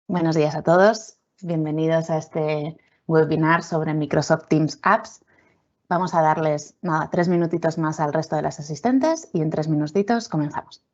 Buenos días a todos. Bienvenidos a este webinar sobre Microsoft Teams Apps. Vamos a darles 3 minutitos más al resto de las asistentes y en 3 minutitos comenzamos.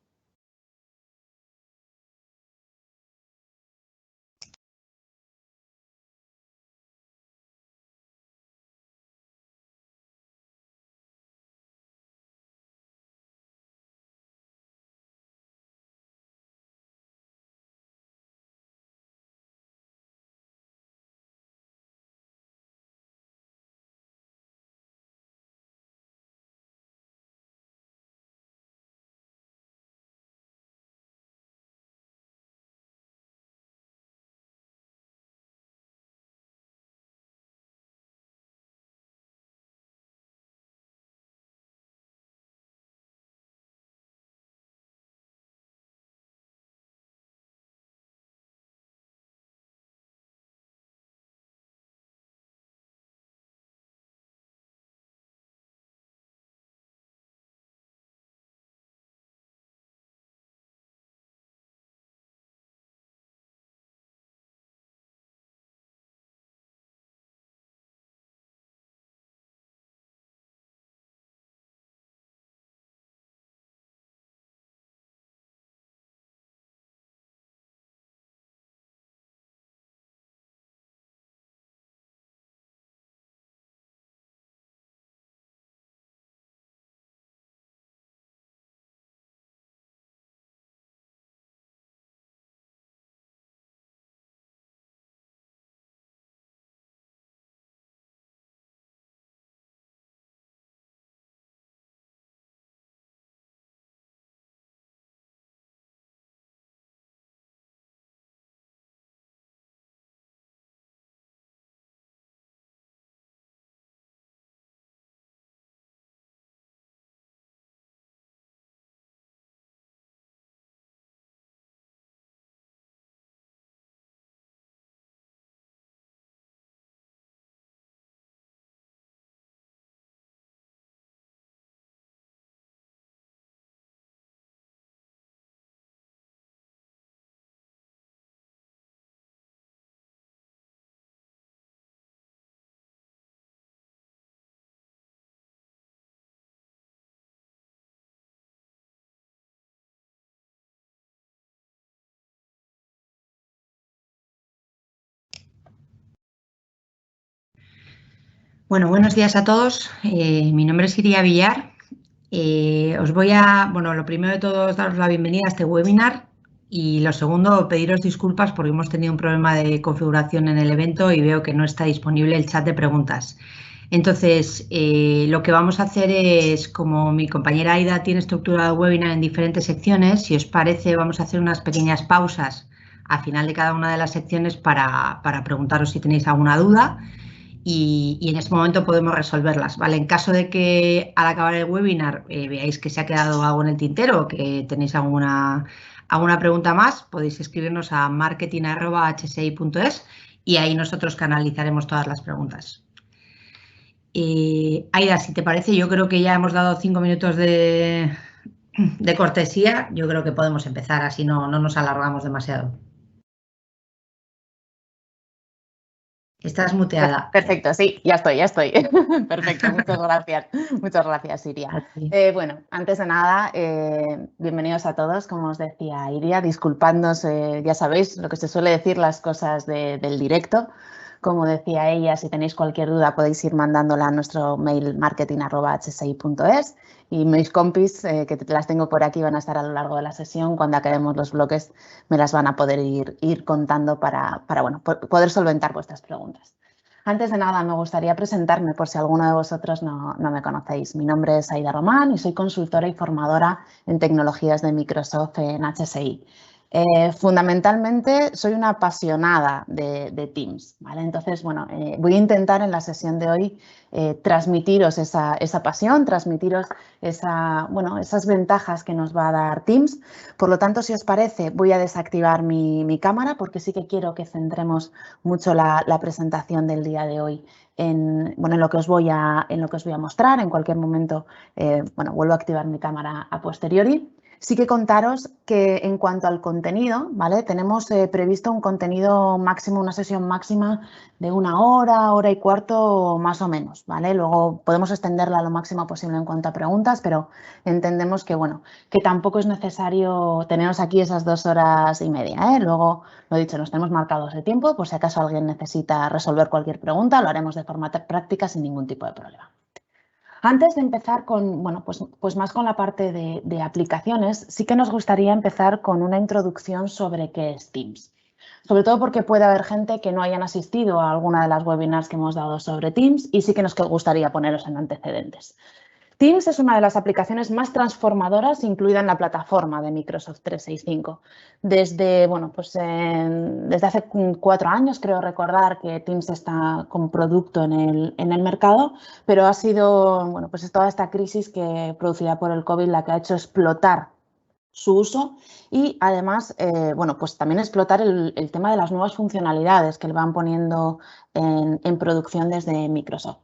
Bueno, buenos días a todos. Mi nombre es Iria Villar. Lo primero de todo es daros la bienvenida a este webinar y lo segundo, pediros disculpas porque hemos tenido un problema de configuración en el evento y veo que no está disponible el chat de preguntas. Entonces, lo que vamos a hacer es, como mi compañera Aida tiene estructurado el webinar en diferentes secciones, si os parece, vamos a hacer unas pequeñas pausas al final de cada una de las secciones para preguntaros si tenéis alguna duda. Y en este momento podemos resolverlas, ¿vale? En caso de que al acabar el webinar veáis que se ha quedado algo en el tintero o que tenéis alguna pregunta más, podéis escribirnos a marketing@hsi.es y ahí nosotros canalizaremos todas las preguntas. Aida, si te parece, yo creo que ya hemos dado 5 minutos de cortesía. Yo creo que podemos empezar, así no nos alargamos demasiado. Estás muteada. Perfecto, sí, ya estoy. Perfecto, muchas gracias, Iria. Bueno, antes de nada, bienvenidos a todos, como os decía Iria, disculpadnos, ya sabéis lo que se suele decir, las cosas del directo. Como decía ella, si tenéis cualquier duda podéis ir mandándola a nuestro mail marketing@hsi.es y mis compis, que las tengo por aquí, van a estar a lo largo de la sesión. Cuando acabemos los bloques me las van a poder ir contando para poder solventar vuestras preguntas. Antes de nada, me gustaría presentarme por si alguno de vosotros no me conocéis. Mi nombre es Aida Román y soy consultora y formadora en tecnologías de Microsoft en HSI. Fundamentalmente soy una apasionada de Teams, ¿vale? Entonces, bueno, voy a intentar en la sesión de hoy transmitiros esa pasión, transmitiros esas ventajas que nos va a dar Teams. Por lo tanto, si os parece, voy a desactivar mi cámara porque sí que quiero que centremos mucho la presentación del día de hoy en lo que os voy a mostrar. En cualquier momento, vuelvo a activar mi cámara a posteriori. Sí que contaros que en cuanto al contenido, ¿vale? Tenemos previsto un contenido máximo, una sesión máxima de 1 hora, hora y cuarto más o menos, ¿vale? Luego podemos extenderla lo máximo posible en cuanto a preguntas, pero entendemos que, bueno, que tampoco es necesario teneros aquí esas 2 horas y media, ¿eh? Luego, lo dicho, nos tenemos marcados de tiempo, por si acaso alguien necesita resolver cualquier pregunta, lo haremos de forma práctica sin ningún tipo de problema. Antes de empezar con, bueno, pues más con la parte de aplicaciones, sí que nos gustaría empezar con una introducción sobre qué es Teams. Sobre todo porque puede haber gente que no hayan asistido a alguna de las webinars que hemos dado sobre Teams y sí que nos gustaría poneros en antecedentes. Teams es una de las aplicaciones más transformadoras incluida en la plataforma de Microsoft 365. Desde, bueno, pues, desde hace 4 años creo recordar que Teams está como producto en el mercado, pero ha sido, bueno, pues toda esta crisis producida por el COVID la que ha hecho explotar su uso y además, bueno, pues también explotar el tema de las nuevas funcionalidades que le van poniendo en producción desde Microsoft.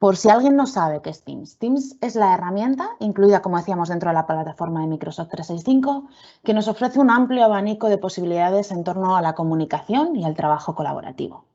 Por si alguien no sabe qué es Teams. Teams es la herramienta, incluida, como decíamos, dentro de la plataforma de Microsoft 365, que nos ofrece un amplio abanico de posibilidades en torno a la comunicación y al trabajo colaborativo.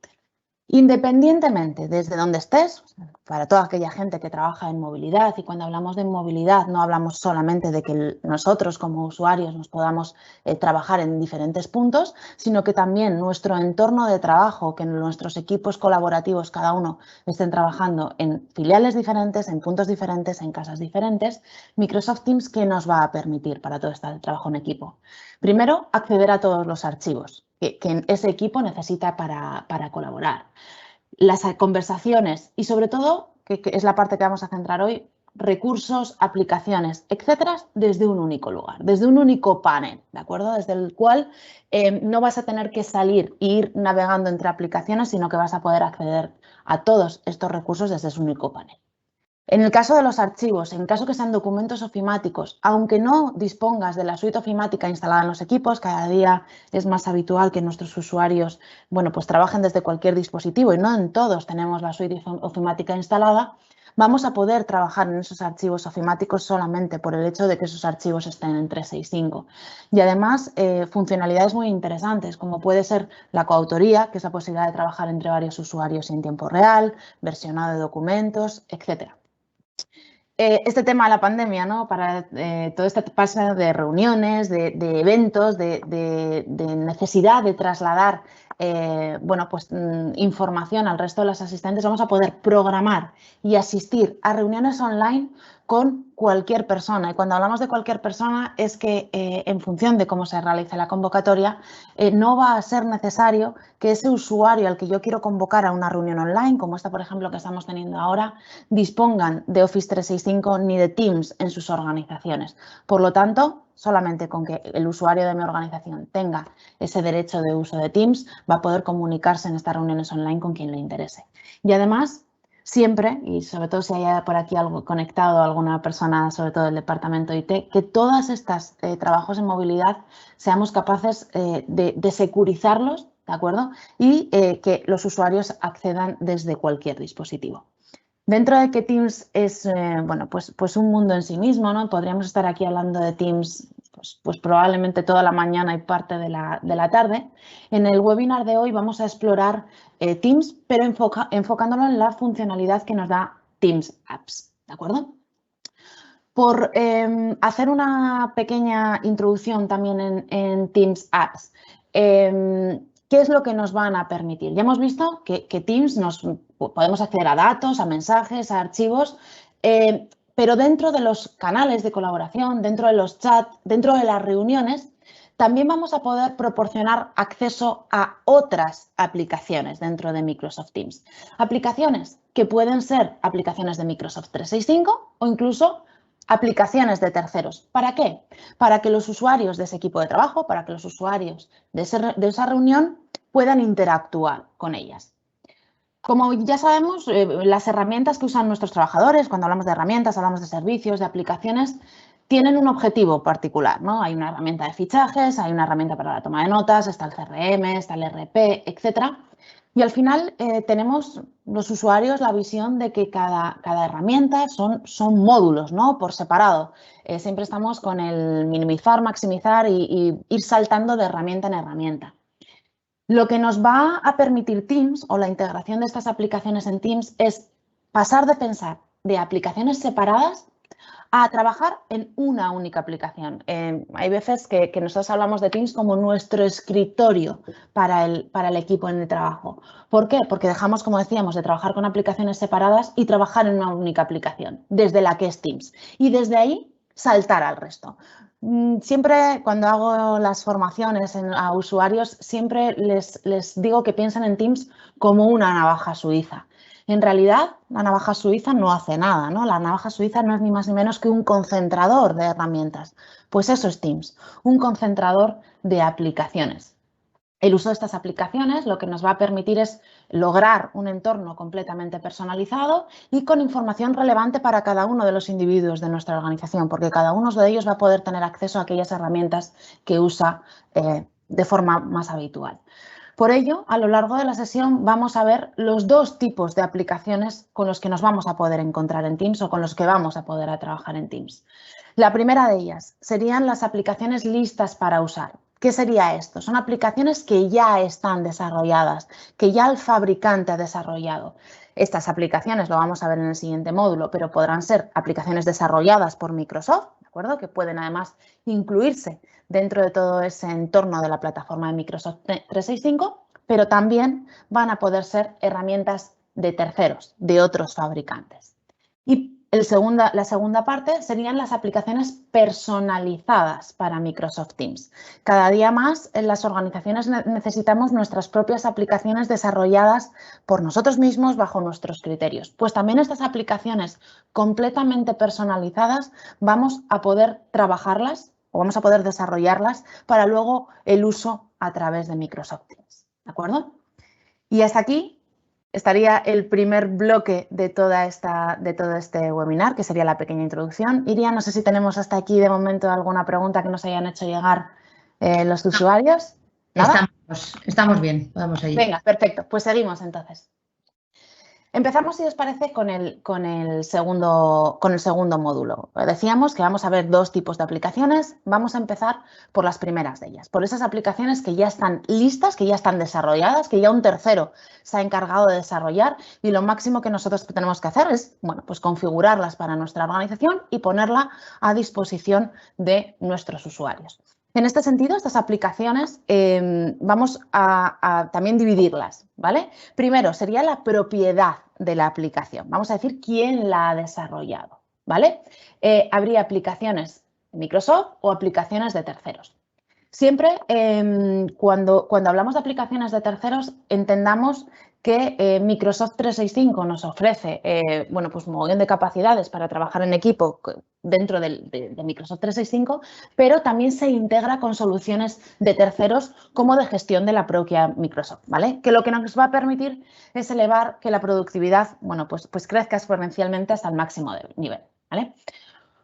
Independientemente desde donde estés, para toda aquella gente que trabaja en movilidad, y cuando hablamos de movilidad no hablamos solamente de que nosotros como usuarios nos podamos trabajar en diferentes puntos, sino que también nuestro entorno de trabajo, que nuestros equipos colaborativos cada uno estén trabajando en filiales diferentes, en puntos diferentes, en casas diferentes. Microsoft Teams, ¿qué nos va a permitir para todo este trabajo en equipo? Primero, acceder a todos los archivos que ese equipo necesita para colaborar. Las conversaciones y sobre todo, que es la parte que vamos a centrar hoy, recursos, aplicaciones, etcétera, desde un único lugar, desde un único panel, ¿de acuerdo? Desde el cual no vas a tener que salir e ir navegando entre aplicaciones, sino que vas a poder acceder a todos estos recursos desde ese único panel. En el caso de los archivos, en caso que sean documentos ofimáticos, aunque no dispongas de la suite ofimática instalada en los equipos, cada día es más habitual que nuestros usuarios, bueno, pues trabajen desde cualquier dispositivo y no en todos tenemos la suite ofimática instalada, vamos a poder trabajar en esos archivos ofimáticos solamente por el hecho de que esos archivos estén en 365. Y además, funcionalidades muy interesantes, como puede ser la coautoría, que es la posibilidad de trabajar entre varios usuarios y en tiempo real, versionado de documentos, etcétera. Este tema de la pandemia, ¿no? Para todo este paso de reuniones, de eventos, de necesidad de trasladar bueno, pues, información al resto de los asistentes, vamos a poder programar y asistir a reuniones online con cualquier persona. Y cuando hablamos de cualquier persona es que en función de cómo se realice la convocatoria, no va a ser necesario que ese usuario al que yo quiero convocar a una reunión online, como esta, por ejemplo, que estamos teniendo ahora, dispongan de Office 365 ni de Teams en sus organizaciones. Por lo tanto, solamente con que el usuario de mi organización tenga ese derecho de uso de Teams, va a poder comunicarse en estas reuniones online con quien le interese. Y además, siempre, y sobre todo si hay por aquí algo conectado a alguna persona, sobre todo del departamento IT, que todos estos trabajos en movilidad seamos capaces de securizarlos, ¿de acuerdo? Y que los usuarios accedan desde cualquier dispositivo. Dentro de que Teams es bueno, pues un mundo en sí mismo, ¿no? Podríamos estar aquí hablando de Teams pues probablemente toda la mañana y parte de la tarde. En el webinar de hoy vamos a explorar Teams, pero enfocándolo en la funcionalidad que nos da Teams Apps, ¿de acuerdo? Por hacer una pequeña introducción también en Teams Apps, ¿qué es lo que nos van a permitir? Ya hemos visto que Teams podemos acceder a datos, a mensajes, a archivos, pero dentro de los canales de colaboración, dentro de los chats, dentro de las reuniones, también vamos a poder proporcionar acceso a otras aplicaciones dentro de Microsoft Teams. Aplicaciones que pueden ser aplicaciones de Microsoft 365 o incluso aplicaciones de terceros. ¿Para qué? Para que los usuarios de ese equipo de trabajo, para que los usuarios de esa reunión puedan interactuar con ellas. Como ya sabemos, las herramientas que usan nuestros trabajadores, cuando hablamos de herramientas, hablamos de servicios, de aplicaciones, tienen un objetivo particular, ¿no? Hay una herramienta de fichajes, hay una herramienta para la toma de notas, está el CRM, está el RP, etcétera. Y al final tenemos los usuarios la visión de que cada herramienta son módulos, ¿no? Por separado. Siempre estamos con el minimizar, maximizar y ir saltando de herramienta en herramienta. Lo que nos va a permitir Teams o la integración de estas aplicaciones en Teams es pasar de pensar de aplicaciones separadas a trabajar en una única aplicación. Hay veces que nosotros hablamos de Teams como nuestro escritorio para el equipo en el trabajo. ¿Por qué? Porque dejamos, como decíamos, de trabajar con aplicaciones separadas y trabajar en una única aplicación, desde la que es Teams. Y desde ahí saltar al resto. Siempre cuando hago las formaciones a usuarios, siempre les digo que piensen en Teams como una navaja suiza. En realidad, la navaja suiza no hace nada, ¿no? La navaja suiza no es ni más ni menos que un concentrador de herramientas. Pues eso es Teams, un concentrador de aplicaciones. El uso de estas aplicaciones lo que nos va a permitir es lograr un entorno completamente personalizado y con información relevante para cada uno de los individuos de nuestra organización, porque cada uno de ellos va a poder tener acceso a aquellas herramientas que usa de forma más habitual. Por ello, a lo largo de la sesión vamos a ver los dos tipos de aplicaciones con los que nos vamos a poder encontrar en Teams o con los que vamos a poder trabajar en Teams. La primera de ellas serían las aplicaciones listas para usar. ¿Qué sería esto? Son aplicaciones que ya están desarrolladas, que ya el fabricante ha desarrollado. Estas aplicaciones lo vamos a ver en el siguiente módulo, pero podrán ser aplicaciones desarrolladas por Microsoft, ¿de acuerdo? Que pueden además incluirse dentro de todo ese entorno de la plataforma de Microsoft 365, pero también van a poder ser herramientas de terceros, de otros fabricantes. Y la segunda parte serían las aplicaciones personalizadas para Microsoft Teams. Cada día más en las organizaciones necesitamos nuestras propias aplicaciones desarrolladas por nosotros mismos bajo nuestros criterios. Pues también estas aplicaciones completamente personalizadas vamos a poder trabajarlas o vamos a poder desarrollarlas para luego el uso a través de Microsoft Teams. ¿De acuerdo? Y hasta aquí estaría el primer bloque de todo este webinar, que sería la pequeña introducción. Iria, no sé si tenemos hasta aquí de momento alguna pregunta que nos hayan hecho llegar los usuarios. ¿Nada? Estamos bien, vamos allí. Venga, perfecto. Pues seguimos entonces. Empezamos, si os parece, con el segundo módulo. Decíamos que vamos a ver dos tipos de aplicaciones. Vamos a empezar por las primeras de ellas, por esas aplicaciones que ya están listas, que ya están desarrolladas, que ya un tercero se ha encargado de desarrollar y lo máximo que nosotros tenemos que hacer es, bueno, pues configurarlas para nuestra organización y ponerla a disposición de nuestros usuarios. En este sentido, estas aplicaciones vamos a también dividirlas, ¿vale? Primero sería la propiedad de la aplicación. Vamos a decir quién la ha desarrollado, ¿vale? Habría aplicaciones de Microsoft o aplicaciones de terceros. Siempre cuando hablamos de aplicaciones de terceros, entendamos que Microsoft 365 nos ofrece bueno, pues un montón de capacidades para trabajar en equipo dentro de Microsoft 365, pero también se integra con soluciones de terceros como de gestión de la propia Microsoft, ¿vale? Que lo que nos va a permitir es elevar que la productividad, bueno, pues crezca exponencialmente hasta el máximo nivel, ¿vale?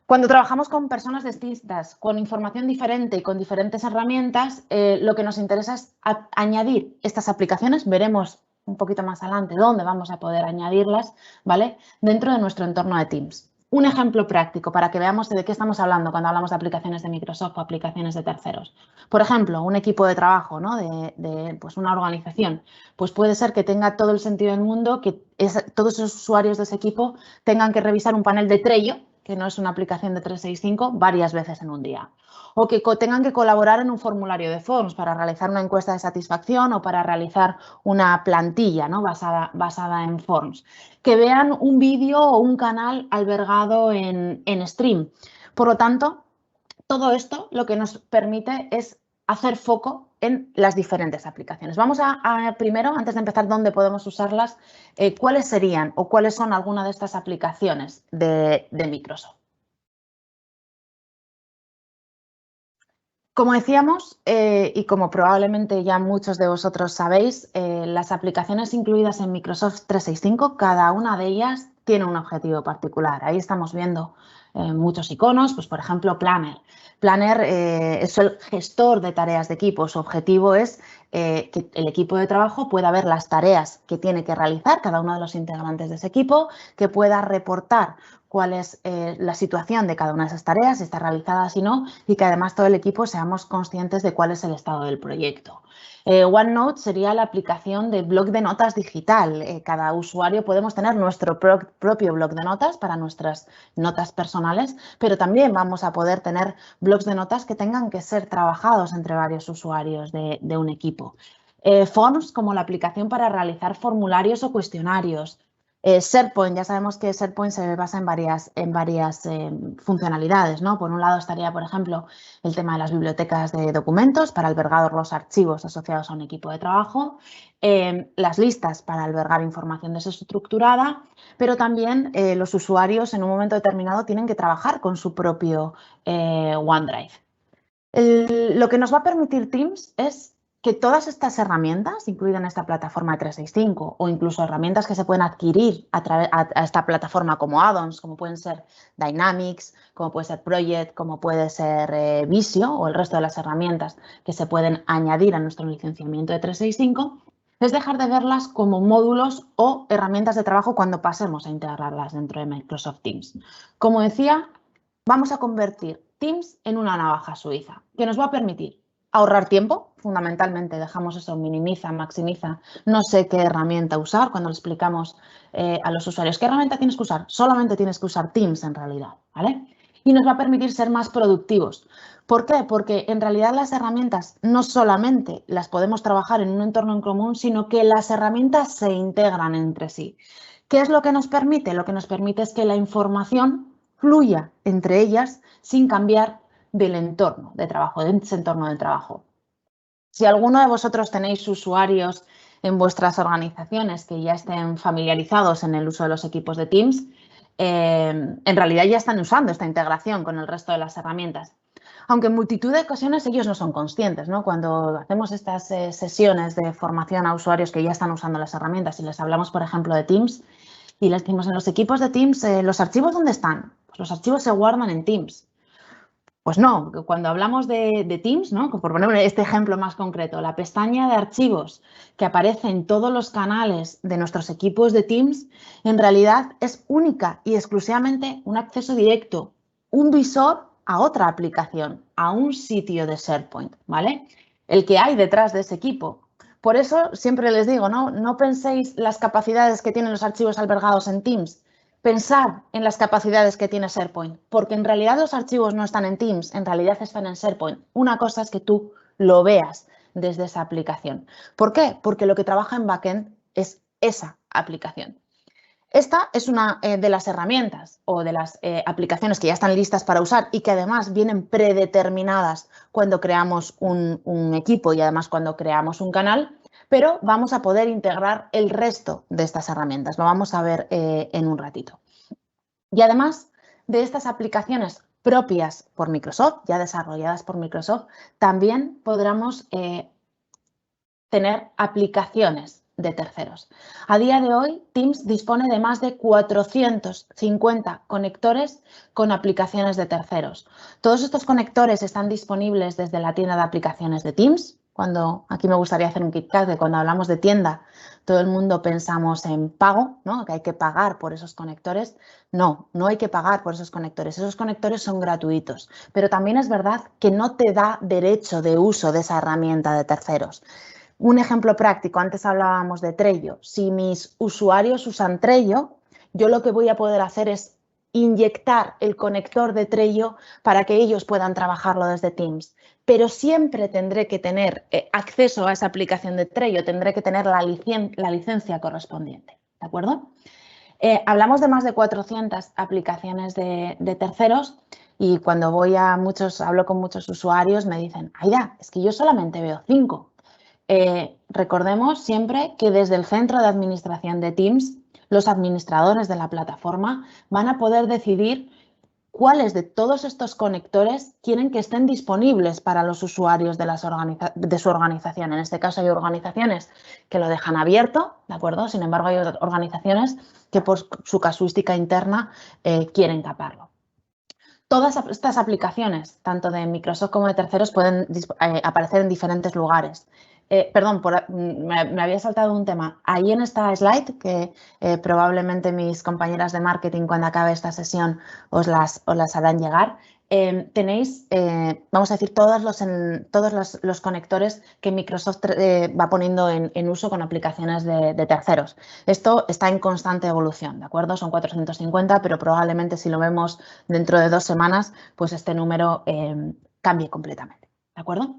Cuando trabajamos con personas distintas, con información diferente y con diferentes herramientas, lo que nos interesa es añadir estas aplicaciones. Veremos un poquito más adelante dónde vamos a poder añadirlas, ¿vale? Dentro de nuestro entorno de Teams. Un ejemplo práctico para que veamos de qué estamos hablando cuando hablamos de aplicaciones de Microsoft o aplicaciones de terceros. Por ejemplo, un equipo de trabajo, ¿no? Pues una organización. Pues puede ser que tenga todo el sentido del mundo que todos esos usuarios de ese equipo tengan que revisar un panel de Trello, que no es una aplicación de 365, varias veces en un día. O que tengan que colaborar en un formulario de Forms para realizar una encuesta de satisfacción o para realizar una plantilla, ¿no? basada en Forms. Que vean un vídeo o un canal albergado en Stream. Por lo tanto, todo esto lo que nos permite es hacer foco en las diferentes aplicaciones. Vamos a primero, antes de empezar dónde podemos usarlas, cuáles serían o cuáles son algunas de estas aplicaciones de Microsoft. Como decíamos, y como probablemente ya muchos de vosotros sabéis, las aplicaciones incluidas en Microsoft 365, cada una de ellas tiene un objetivo particular. Ahí estamos viendo muchos iconos, pues por ejemplo Planner. Planner es el gestor de tareas de equipo. Su objetivo es que el equipo de trabajo pueda ver las tareas que tiene que realizar cada uno de los integrantes de ese equipo, que pueda reportar cuál es la situación de cada una de esas tareas, si está realizada, si no, y que además todo el equipo seamos conscientes de cuál es el estado del proyecto. OneNote sería la aplicación de blog de notas digital. Cada usuario podemos tener nuestro propio blog de notas para nuestras notas personales, pero también vamos a poder tener blogs de notas que tengan que ser trabajados entre varios usuarios de un equipo. Forms como la aplicación para realizar formularios o cuestionarios. SharePoint, ya sabemos que SharePoint se basa en varias funcionalidades, ¿no? Por un lado estaría, por ejemplo, el tema de las bibliotecas de documentos para albergar los archivos asociados a un equipo de trabajo, las listas para albergar información desestructurada, pero también los usuarios en un momento determinado tienen que trabajar con su propio OneDrive. Lo que nos va a permitir Teams es que todas estas herramientas, incluidas en esta plataforma de 365 o incluso herramientas que se pueden adquirir a esta plataforma como add-ons, como pueden ser Dynamics, como puede ser Project, como puede ser Visio o el resto de las herramientas que se pueden añadir a nuestro licenciamiento de 365, es dejar de verlas como módulos o herramientas de trabajo cuando pasemos a integrarlas dentro de Microsoft Teams. Como decía, vamos a convertir Teams en una navaja suiza que nos va a permitir ahorrar tiempo, fundamentalmente dejamos eso, minimiza, maximiza, no sé qué herramienta usar cuando le explicamos a los usuarios qué herramienta tienes que usar, solamente tienes que usar Teams en realidad, ¿vale? Y nos va a permitir ser más productivos. ¿Por qué? Porque en realidad las herramientas no solamente las podemos trabajar en un entorno en común, sino que las herramientas se integran entre sí. ¿Qué es lo que nos permite? Lo que nos permite es que la información fluya entre ellas sin cambiar del entorno de trabajo, de ese entorno de trabajo. Si alguno de vosotros tenéis usuarios en vuestras organizaciones que ya estén familiarizados en el uso de los equipos de Teams, en realidad ya están usando esta integración con el resto de las herramientas. Aunque en multitud de ocasiones ellos no son conscientes, ¿no? Cuando hacemos estas sesiones de formación a usuarios que ya están usando las herramientas y les hablamos, por ejemplo, de Teams, y les decimos en los equipos de Teams, ¿los archivos dónde están? Pues los archivos se guardan en Teams. Pues no, cuando hablamos de Teams, ¿no? Por poner este ejemplo más concreto, la pestaña de archivos que aparece en todos los canales de nuestros equipos de Teams, en realidad es única y exclusivamente un acceso directo, un visor a otra aplicación, a un sitio de SharePoint, ¿vale? El que hay detrás de ese equipo. Por eso siempre les digo, no penséis las capacidades que tienen los archivos albergados en Teams. Pensar en las capacidades que tiene SharePoint, porque en realidad los archivos no están en Teams, en realidad están en SharePoint. Una cosa es que tú lo veas desde esa aplicación. ¿Por qué? Porque lo que trabaja en backend es esa aplicación. Esta es una de las herramientas o de las aplicaciones que ya están listas para usar y que además vienen predeterminadas cuando creamos un equipo y además cuando creamos un canal, pero vamos a poder integrar el resto de estas herramientas. Lo vamos a ver en un ratito. Y además de estas aplicaciones propias por Microsoft, ya desarrolladas por Microsoft, también podremos tener aplicaciones de terceros. A día de hoy, Teams dispone de más de 450 conectores con aplicaciones de terceros. Todos estos conectores están disponibles desde la tienda de aplicaciones de Teams. Aquí me gustaría hacer un KitKat de cuando hablamos de tienda, todo el mundo pensamos en pago, ¿no? Que hay que pagar por esos conectores. No hay que pagar por esos conectores. Esos conectores son gratuitos, pero también es verdad que no te da derecho de uso de esa herramienta de terceros. Un ejemplo práctico, antes hablábamos de Trello. Si mis usuarios usan Trello, yo lo que voy a poder hacer es inyectar el conector de Trello para que ellos puedan trabajarlo desde Teams. Pero siempre tendré que tener acceso a esa aplicación de Trello, tendré que tener la licencia correspondiente, ¿de acuerdo? Hablamos de más de 400 aplicaciones de terceros y cuando hablo con muchos usuarios me dicen, Aida, es que yo solamente veo 5. Recordemos siempre que desde el centro de administración de Teams, los administradores de la plataforma van a poder decidir cuáles de todos estos conectores quieren que estén disponibles para los usuarios de su organización. En este caso hay organizaciones que lo dejan abierto, ¿de acuerdo? Sin embargo, hay organizaciones que por su casuística interna quieren caparlo. Todas estas aplicaciones, tanto de Microsoft como de terceros, pueden aparecer en diferentes lugares. Perdón, me había saltado un tema. Ahí en esta slide, que probablemente mis compañeras de marketing cuando acabe esta sesión os las harán llegar, tenéis, vamos a decir, todos los conectores que Microsoft va poniendo en uso con aplicaciones de terceros. Esto está en constante evolución, ¿de acuerdo? Son 450, pero probablemente si lo vemos dentro de 2 semanas, pues este número cambie completamente, ¿de acuerdo?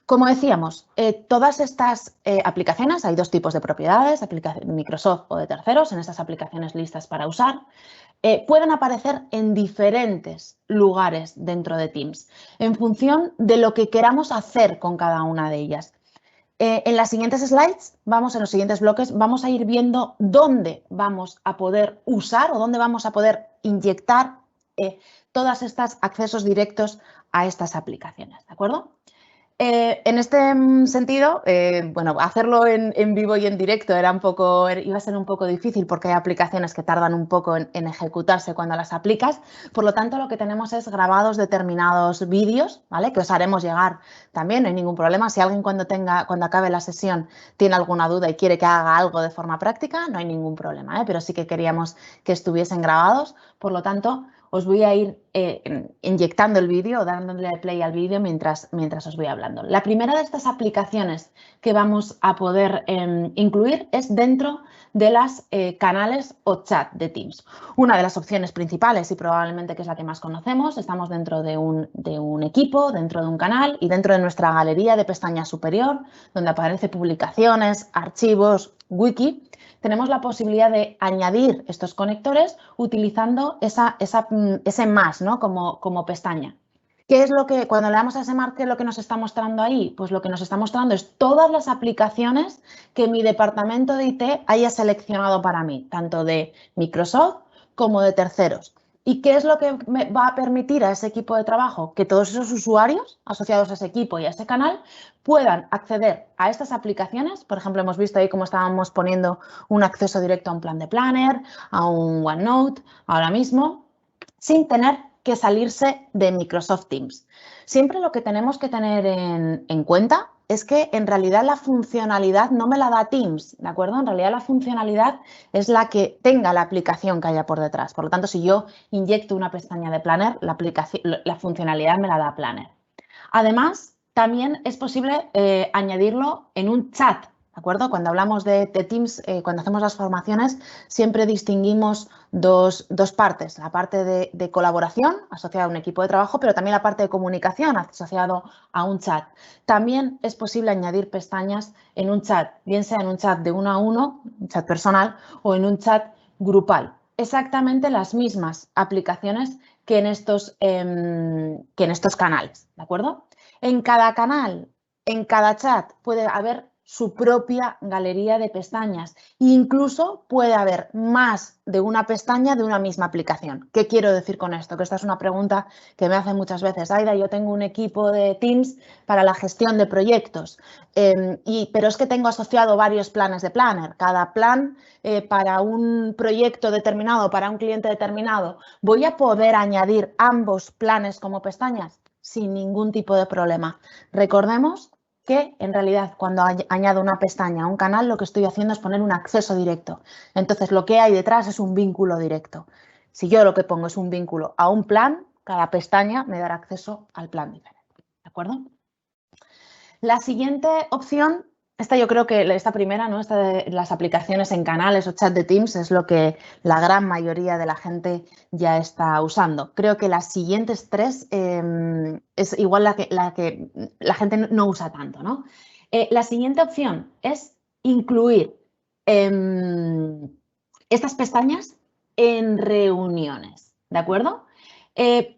Como decíamos, todas estas aplicaciones, hay 2 tipos de propiedades, Microsoft o de terceros, en estas aplicaciones listas para usar, pueden aparecer en diferentes lugares dentro de Teams, en función de lo que queramos hacer con cada una de ellas. En las siguientes slides, en los siguientes bloques, vamos a ir viendo dónde vamos a poder usar o dónde vamos a poder inyectar todos estos accesos directos a estas aplicaciones, ¿de acuerdo? En este sentido, bueno, hacerlo en vivo y en directo iba a ser un poco difícil porque hay aplicaciones que tardan un poco en ejecutarse cuando las aplicas. Por lo tanto, lo que tenemos es grabados determinados vídeos, ¿vale? Que os haremos llegar también, no hay ningún problema. Si alguien cuando acabe la sesión tiene alguna duda y quiere que haga algo de forma práctica, no hay ningún problema, ¿eh? Pero sí que queríamos que estuviesen grabados. Por lo tanto, os voy a ir inyectando el vídeo o dándole play al vídeo mientras os voy hablando. La primera de estas aplicaciones que vamos a poder incluir es dentro de las canales o chat de Teams. Una de las opciones principales y probablemente que es la que más conocemos, estamos dentro de un equipo, dentro de un canal y dentro de nuestra galería de pestaña superior, donde aparece publicaciones, archivos, wiki. Tenemos la posibilidad de añadir estos conectores utilizando ese más, ¿no? como pestaña. ¿Qué es lo que, cuando le damos a ese más, qué es lo que nos está mostrando ahí? Pues lo que nos está mostrando es todas las aplicaciones que mi departamento de IT haya seleccionado para mí, tanto de Microsoft como de terceros. ¿Y qué es lo que me va a permitir a ese equipo de trabajo? Que todos esos usuarios asociados a ese equipo y a ese canal puedan acceder a estas aplicaciones. Por ejemplo, hemos visto ahí cómo estábamos poniendo un acceso directo a un plan de planner, a un OneNote, ahora mismo, sin tener que salirse de Microsoft Teams. Siempre lo que tenemos que tener en cuenta es que en realidad la funcionalidad no me la da Teams, ¿de acuerdo? En realidad la funcionalidad es la que tenga la aplicación que haya por detrás. Por lo tanto, si yo inyecto una pestaña de Planner, la funcionalidad me la da Planner. Además, también es posible añadirlo en un chat, ¿de acuerdo? Cuando hablamos de Teams, cuando hacemos las formaciones, siempre distinguimos dos partes. La parte de colaboración asociada a un equipo de trabajo, pero también la parte de comunicación asociado a un chat. También es posible añadir pestañas en un chat, bien sea en un chat de 1 a 1, un chat personal, o en un chat grupal. Exactamente las mismas aplicaciones que en estos canales, ¿de acuerdo? En cada canal, en cada chat puede haber su propia galería de pestañas e incluso puede haber más de una pestaña de una misma aplicación. ¿Qué quiero decir con esto? Que esta es una pregunta que me hacen muchas veces. Aida, yo tengo un equipo de Teams para la gestión de proyectos, pero es que tengo asociado varios planes de Planner. Cada plan para un proyecto determinado, para un cliente determinado, ¿voy a poder añadir ambos planes como pestañas? Sin ningún tipo de problema. Recordemos que en realidad cuando añado una pestaña a un canal lo que estoy haciendo es poner un acceso directo. Entonces lo que hay detrás es un vínculo directo. Si yo lo que pongo es un vínculo a un plan, cada pestaña me dará acceso al plan diferente. ¿De acuerdo? La siguiente opción, yo creo que esta primera, ¿no? Esta de las aplicaciones en canales o chat de Teams es lo que la gran mayoría de la gente ya está usando. Creo que las siguientes 3 es igual la que la gente no usa tanto, ¿no? La siguiente opción es incluir estas pestañas en reuniones, ¿de acuerdo?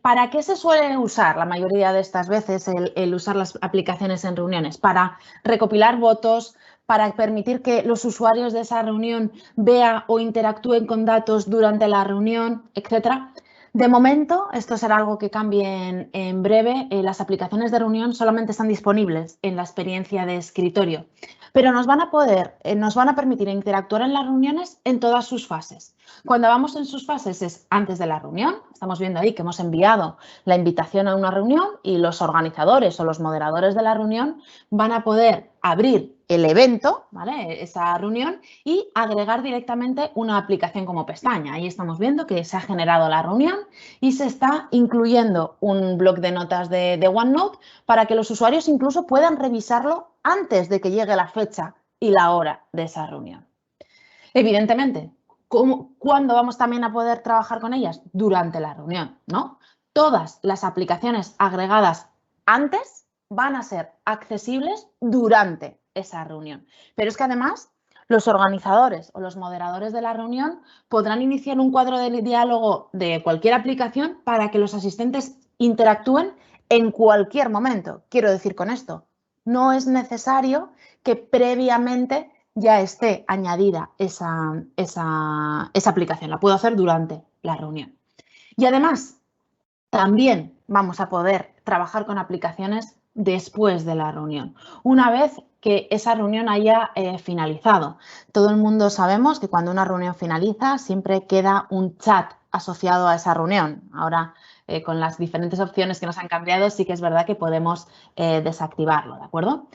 ¿Para qué se suele usar la mayoría de estas veces el usar las aplicaciones en reuniones? Para recopilar votos, para permitir que los usuarios de esa reunión vean o interactúen con datos durante la reunión, etcétera. De momento, esto será algo que cambie en breve, las aplicaciones de reunión solamente están disponibles en la experiencia de escritorio. pero nos van a permitir interactuar en las reuniones en todas sus fases. Cuando vamos en sus fases es antes de la reunión. Estamos viendo ahí que hemos enviado la invitación a una reunión y los organizadores o los moderadores de la reunión van a poder abrir el evento, ¿vale? Esa reunión, y agregar directamente una aplicación como pestaña. Ahí estamos viendo que se ha generado la reunión y se está incluyendo un bloc de notas de OneNote para que los usuarios incluso puedan revisarlo antes de que llegue la fecha y la hora de esa reunión. Evidentemente, ¿cuándo vamos también a poder trabajar con ellas? Durante la reunión, ¿no? Todas las aplicaciones agregadas antes van a ser accesibles durante esa reunión. Pero es que además los organizadores o los moderadores de la reunión podrán iniciar un cuadro de diálogo de cualquier aplicación para que los asistentes interactúen en cualquier momento. Quiero decir con esto, no es necesario que previamente ya esté añadida esa aplicación. La puedo hacer durante la reunión. Y además, también vamos a poder trabajar con aplicaciones después de la reunión, una vez que esa reunión haya finalizado. Todo el mundo sabemos que cuando una reunión finaliza siempre queda un chat asociado a esa reunión. Ahora, con las diferentes opciones que nos han cambiado, sí que es verdad que podemos desactivarlo, ¿de acuerdo?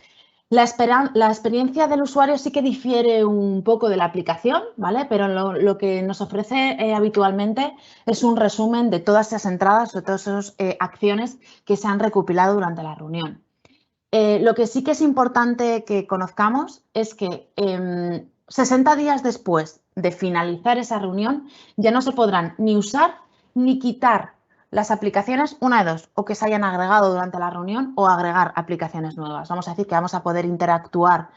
La experiencia del usuario sí que difiere un poco de la aplicación, ¿vale? Pero lo que nos ofrece habitualmente es un resumen de todas esas entradas o todas esas acciones que se han recopilado durante la reunión. Lo que sí que es importante que conozcamos es que 60 días después de finalizar esa reunión ya no se podrán ni usar ni quitar las aplicaciones, una de dos, o que se hayan agregado durante la reunión o agregar aplicaciones nuevas. Vamos a decir que vamos a poder interactuar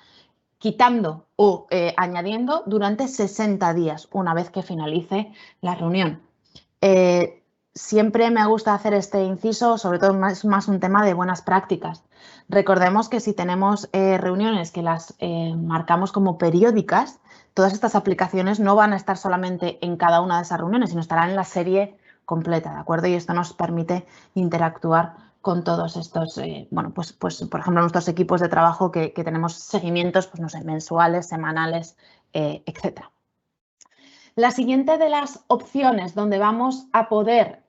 quitando o añadiendo durante 60 días, una vez que finalice la reunión. Siempre me gusta hacer este inciso, sobre todo es más un tema de buenas prácticas. Recordemos que si tenemos reuniones que las marcamos como periódicas, todas estas aplicaciones no van a estar solamente en cada una de esas reuniones, sino estarán en la serie completa, ¿de acuerdo? Y esto nos permite interactuar con todos estos, bueno, pues por ejemplo, nuestros equipos de trabajo que tenemos seguimientos, pues no sé, mensuales, semanales, etcétera. La siguiente de las opciones donde vamos a poder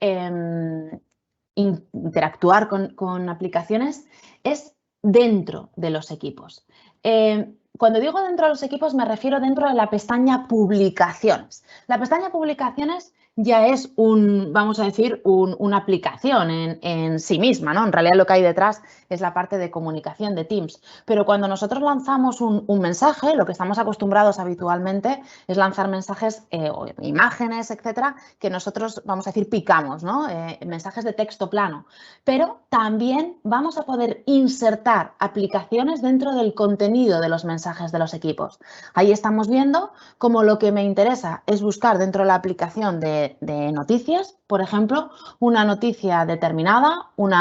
interactuar con aplicaciones es dentro de los equipos. Cuando digo dentro de los equipos me refiero dentro de la pestaña Publicaciones. La pestaña Publicaciones ya es vamos a decir, una aplicación en sí misma, ¿no? En realidad lo que hay detrás es la parte de comunicación de Teams. Pero cuando nosotros lanzamos un mensaje, lo que estamos acostumbrados habitualmente es lanzar mensajes o imágenes, etcétera, que nosotros, vamos a decir, picamos, ¿no? Mensajes de texto plano. Pero también vamos a poder insertar aplicaciones dentro del contenido de los mensajes de los equipos. Ahí estamos viendo cómo lo que me interesa es buscar dentro de la aplicación de noticias, por ejemplo, una noticia determinada, un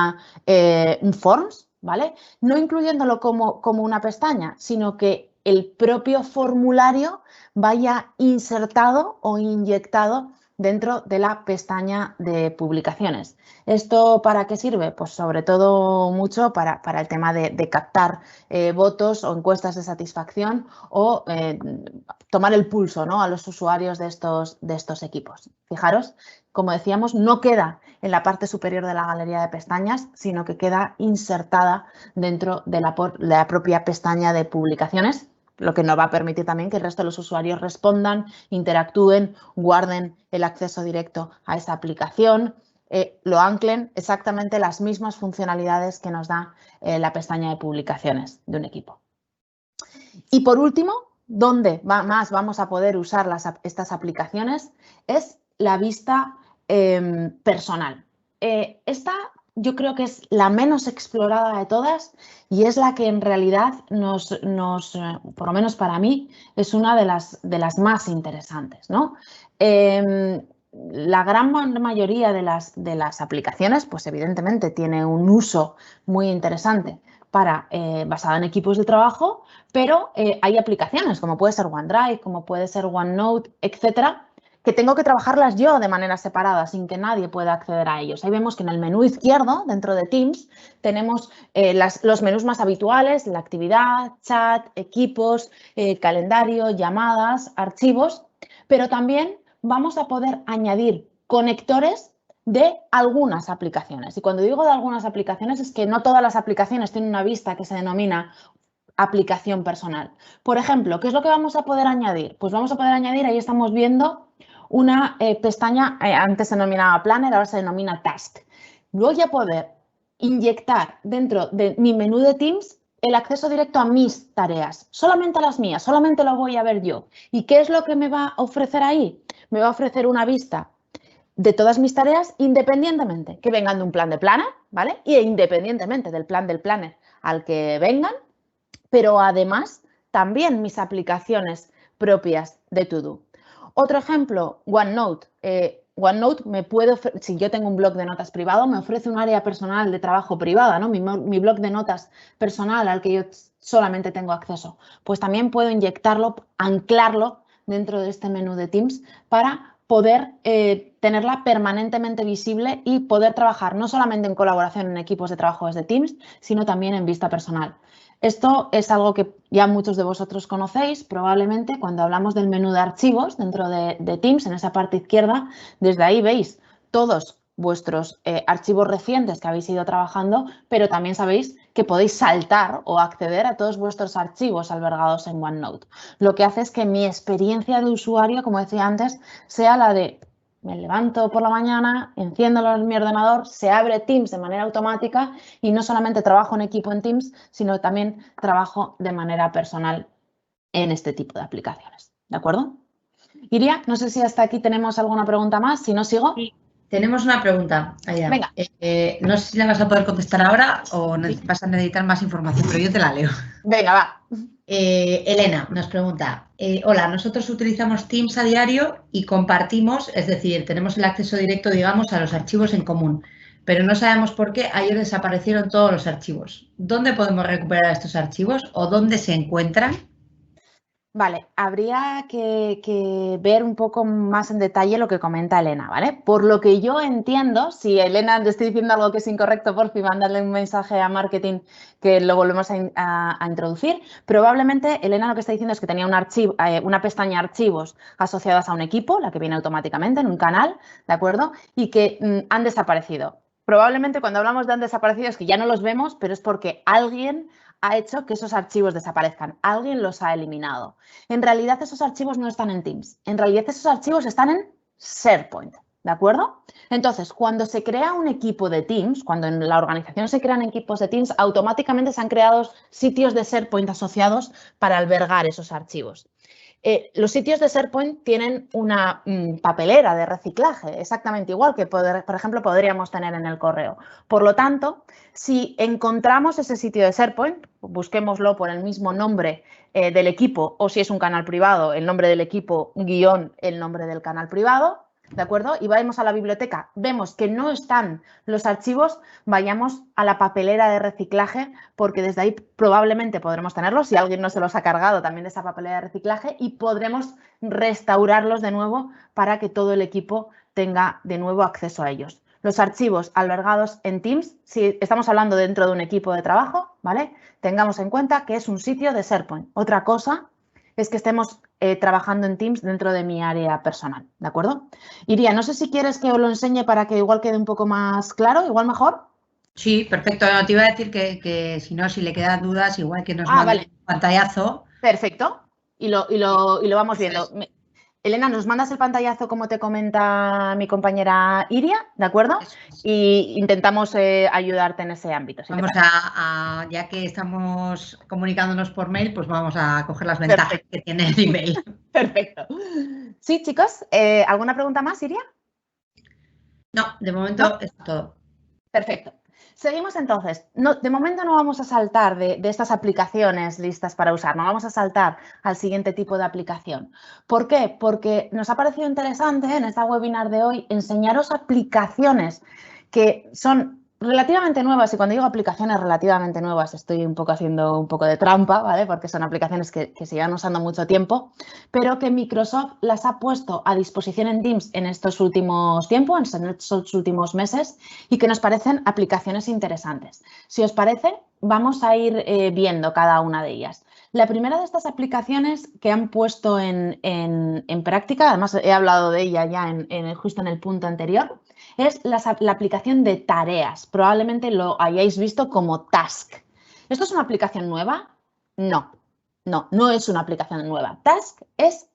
forms, ¿vale? No incluyéndolo como una pestaña, sino que el propio formulario vaya insertado o inyectado dentro de la pestaña de publicaciones. ¿Esto para qué sirve? Pues sobre todo mucho para el tema de captar votos o encuestas de satisfacción o tomar el pulso, ¿no?, a los usuarios de estos equipos. Fijaros, como decíamos, no queda en la parte superior de la galería de pestañas, sino que queda insertada dentro de la propia pestaña de publicaciones, lo que nos va a permitir también que el resto de los usuarios respondan, interactúen, guarden el acceso directo a esa aplicación, lo anclen exactamente las mismas funcionalidades que nos da la pestaña de publicaciones de un equipo. Y por último, ¿dónde más vamos a poder usar estas aplicaciones? Es la vista personal. Esta yo creo que es la menos explorada de todas y es la que en realidad por lo menos para mí, es una de las más interesantes, ¿no? La gran mayoría de las aplicaciones, pues evidentemente tiene un uso muy interesante basado en equipos de trabajo, pero hay aplicaciones como puede ser OneDrive, como puede ser OneNote, etcétera, que tengo que trabajarlas yo de manera separada, sin que nadie pueda acceder a ellos. Ahí vemos que en el menú izquierdo, dentro de Teams, tenemos los menús más habituales, la actividad, chat, equipos, calendario, llamadas, archivos, pero también vamos a poder añadir conectores de algunas aplicaciones. Y cuando digo de algunas aplicaciones es que no todas las aplicaciones tienen una vista que se denomina aplicación personal. Por ejemplo, ¿qué es lo que vamos a poder añadir? Pues vamos a poder añadir, ahí estamos viendo una pestaña, antes se denominaba Planner, ahora se denomina Task. Voy a poder inyectar dentro de mi menú de Teams el acceso directo a mis tareas, solamente a las mías, solamente lo voy a ver yo. ¿Y qué es lo que me va a ofrecer ahí? Me va a ofrecer una vista de todas mis tareas independientemente que vengan de un plan de Planner, ¿vale? Y independientemente del plan del Planner al que vengan, pero además también mis aplicaciones propias de To-Do. Otro ejemplo, OneNote. OneNote me puede, si yo tengo un blog de notas privado, me ofrece un área personal de trabajo privada, ¿no? Mi blog de notas personal al que yo solamente tengo acceso. Pues también puedo inyectarlo, anclarlo dentro de este menú de Teams para poder tenerla permanentemente visible y poder trabajar no solamente en colaboración en equipos de trabajo desde Teams, sino también en vista personal. Esto es algo que ya muchos de vosotros conocéis, probablemente cuando hablamos del menú de archivos dentro de Teams, en esa parte izquierda, desde ahí veis todos vuestros archivos recientes que habéis ido trabajando, pero también sabéis que podéis saltar o acceder a todos vuestros archivos albergados en OneNote. Lo que hace es que mi experiencia de usuario, como decía antes, sea la de me levanto por la mañana, enciendo mi ordenador, se abre Teams de manera automática y no solamente trabajo en equipo en Teams, sino también trabajo de manera personal en este tipo de aplicaciones. ¿De acuerdo? Iria, no sé si hasta aquí tenemos alguna pregunta más. Si no, sigo. Sí, tenemos una pregunta allá. Venga. No sé si la vas a poder contestar ahora o vas a necesitar más información, pero yo te la leo. Venga, va. Elena nos pregunta, hola, nosotros utilizamos Teams a diario y compartimos, es decir, tenemos el acceso directo, digamos, a los archivos en común, pero no sabemos por qué ayer desaparecieron todos los archivos. ¿Dónde podemos recuperar estos archivos o dónde se encuentran? Vale, habría que ver un poco más en detalle lo que comenta Elena, ¿vale? Por lo que yo entiendo, si Elena le estoy diciendo algo que es incorrecto, por fin mandarle un mensaje a marketing que lo volvemos a introducir. Probablemente Elena lo que está diciendo es que tenía una pestaña archivos asociadas a un equipo, la que viene automáticamente en un canal, ¿de acuerdo? Y que han desaparecido. Probablemente cuando hablamos de han desaparecido es que ya no los vemos, pero es porque alguien ha hecho que esos archivos desaparezcan. Alguien los ha eliminado. En realidad esos archivos no están en Teams. En realidad esos archivos están en SharePoint. ¿De acuerdo? Entonces, cuando se crea un equipo de Teams, cuando en la organización se crean equipos de Teams, automáticamente se han creado sitios de SharePoint asociados para albergar esos archivos. Los sitios de SharePoint tienen una papelera de reciclaje, exactamente igual que, por ejemplo, podríamos tener en el correo. Por lo tanto, si encontramos ese sitio de SharePoint, busquémoslo por el mismo nombre del equipo o si es un canal privado, el nombre del equipo guión el nombre del canal privado, ¿de acuerdo? Y vamos a la biblioteca, vemos que no están los archivos, vayamos a la papelera de reciclaje porque desde ahí probablemente podremos tenerlos, si alguien no se los ha cargado también de esa papelera de reciclaje y podremos restaurarlos de nuevo para que todo el equipo tenga de nuevo acceso a ellos. Los archivos albergados en Teams, si estamos hablando dentro de un equipo de trabajo, ¿vale? Tengamos en cuenta que es un sitio de SharePoint. Otra cosa es que estemos trabajando en Teams dentro de mi área personal, ¿de acuerdo? Iria, no sé si quieres que os lo enseñe para que igual quede un poco más claro, igual mejor. Sí, perfecto. No, te iba a decir que si no, si le quedan dudas, igual que nos mande un pantallazo. Perfecto. Y lo vamos viendo. Elena, nos mandas el pantallazo como te comenta mi compañera Iria, ¿de acuerdo? Y intentamos ayudarte en ese ámbito. Vamos ya que estamos comunicándonos por mail, pues vamos a coger las ventajas que tiene el email. Perfecto. Sí, chicos, ¿alguna pregunta más, Iria? No, de momento es todo. Perfecto. Seguimos entonces. De momento no vamos a saltar de estas aplicaciones listas para usar, no vamos a saltar al siguiente tipo de aplicación. ¿Por qué? Porque nos ha parecido interesante en esta webinar de hoy enseñaros aplicaciones que son relativamente nuevas, y cuando digo aplicaciones relativamente nuevas estoy un poco haciendo un poco de trampa, ¿vale? Porque son aplicaciones que se llevan usando mucho tiempo, pero que Microsoft las ha puesto a disposición en Teams en estos últimos tiempos, en estos últimos meses, y que nos parecen aplicaciones interesantes. Si os parece, vamos a ir viendo cada una de ellas. La primera de estas aplicaciones que han puesto en práctica, además he hablado de ella ya justo en el punto anterior, es la aplicación de tareas. Probablemente lo hayáis visto como Task. ¿Esto es una aplicación nueva? No, no es una aplicación nueva. Task es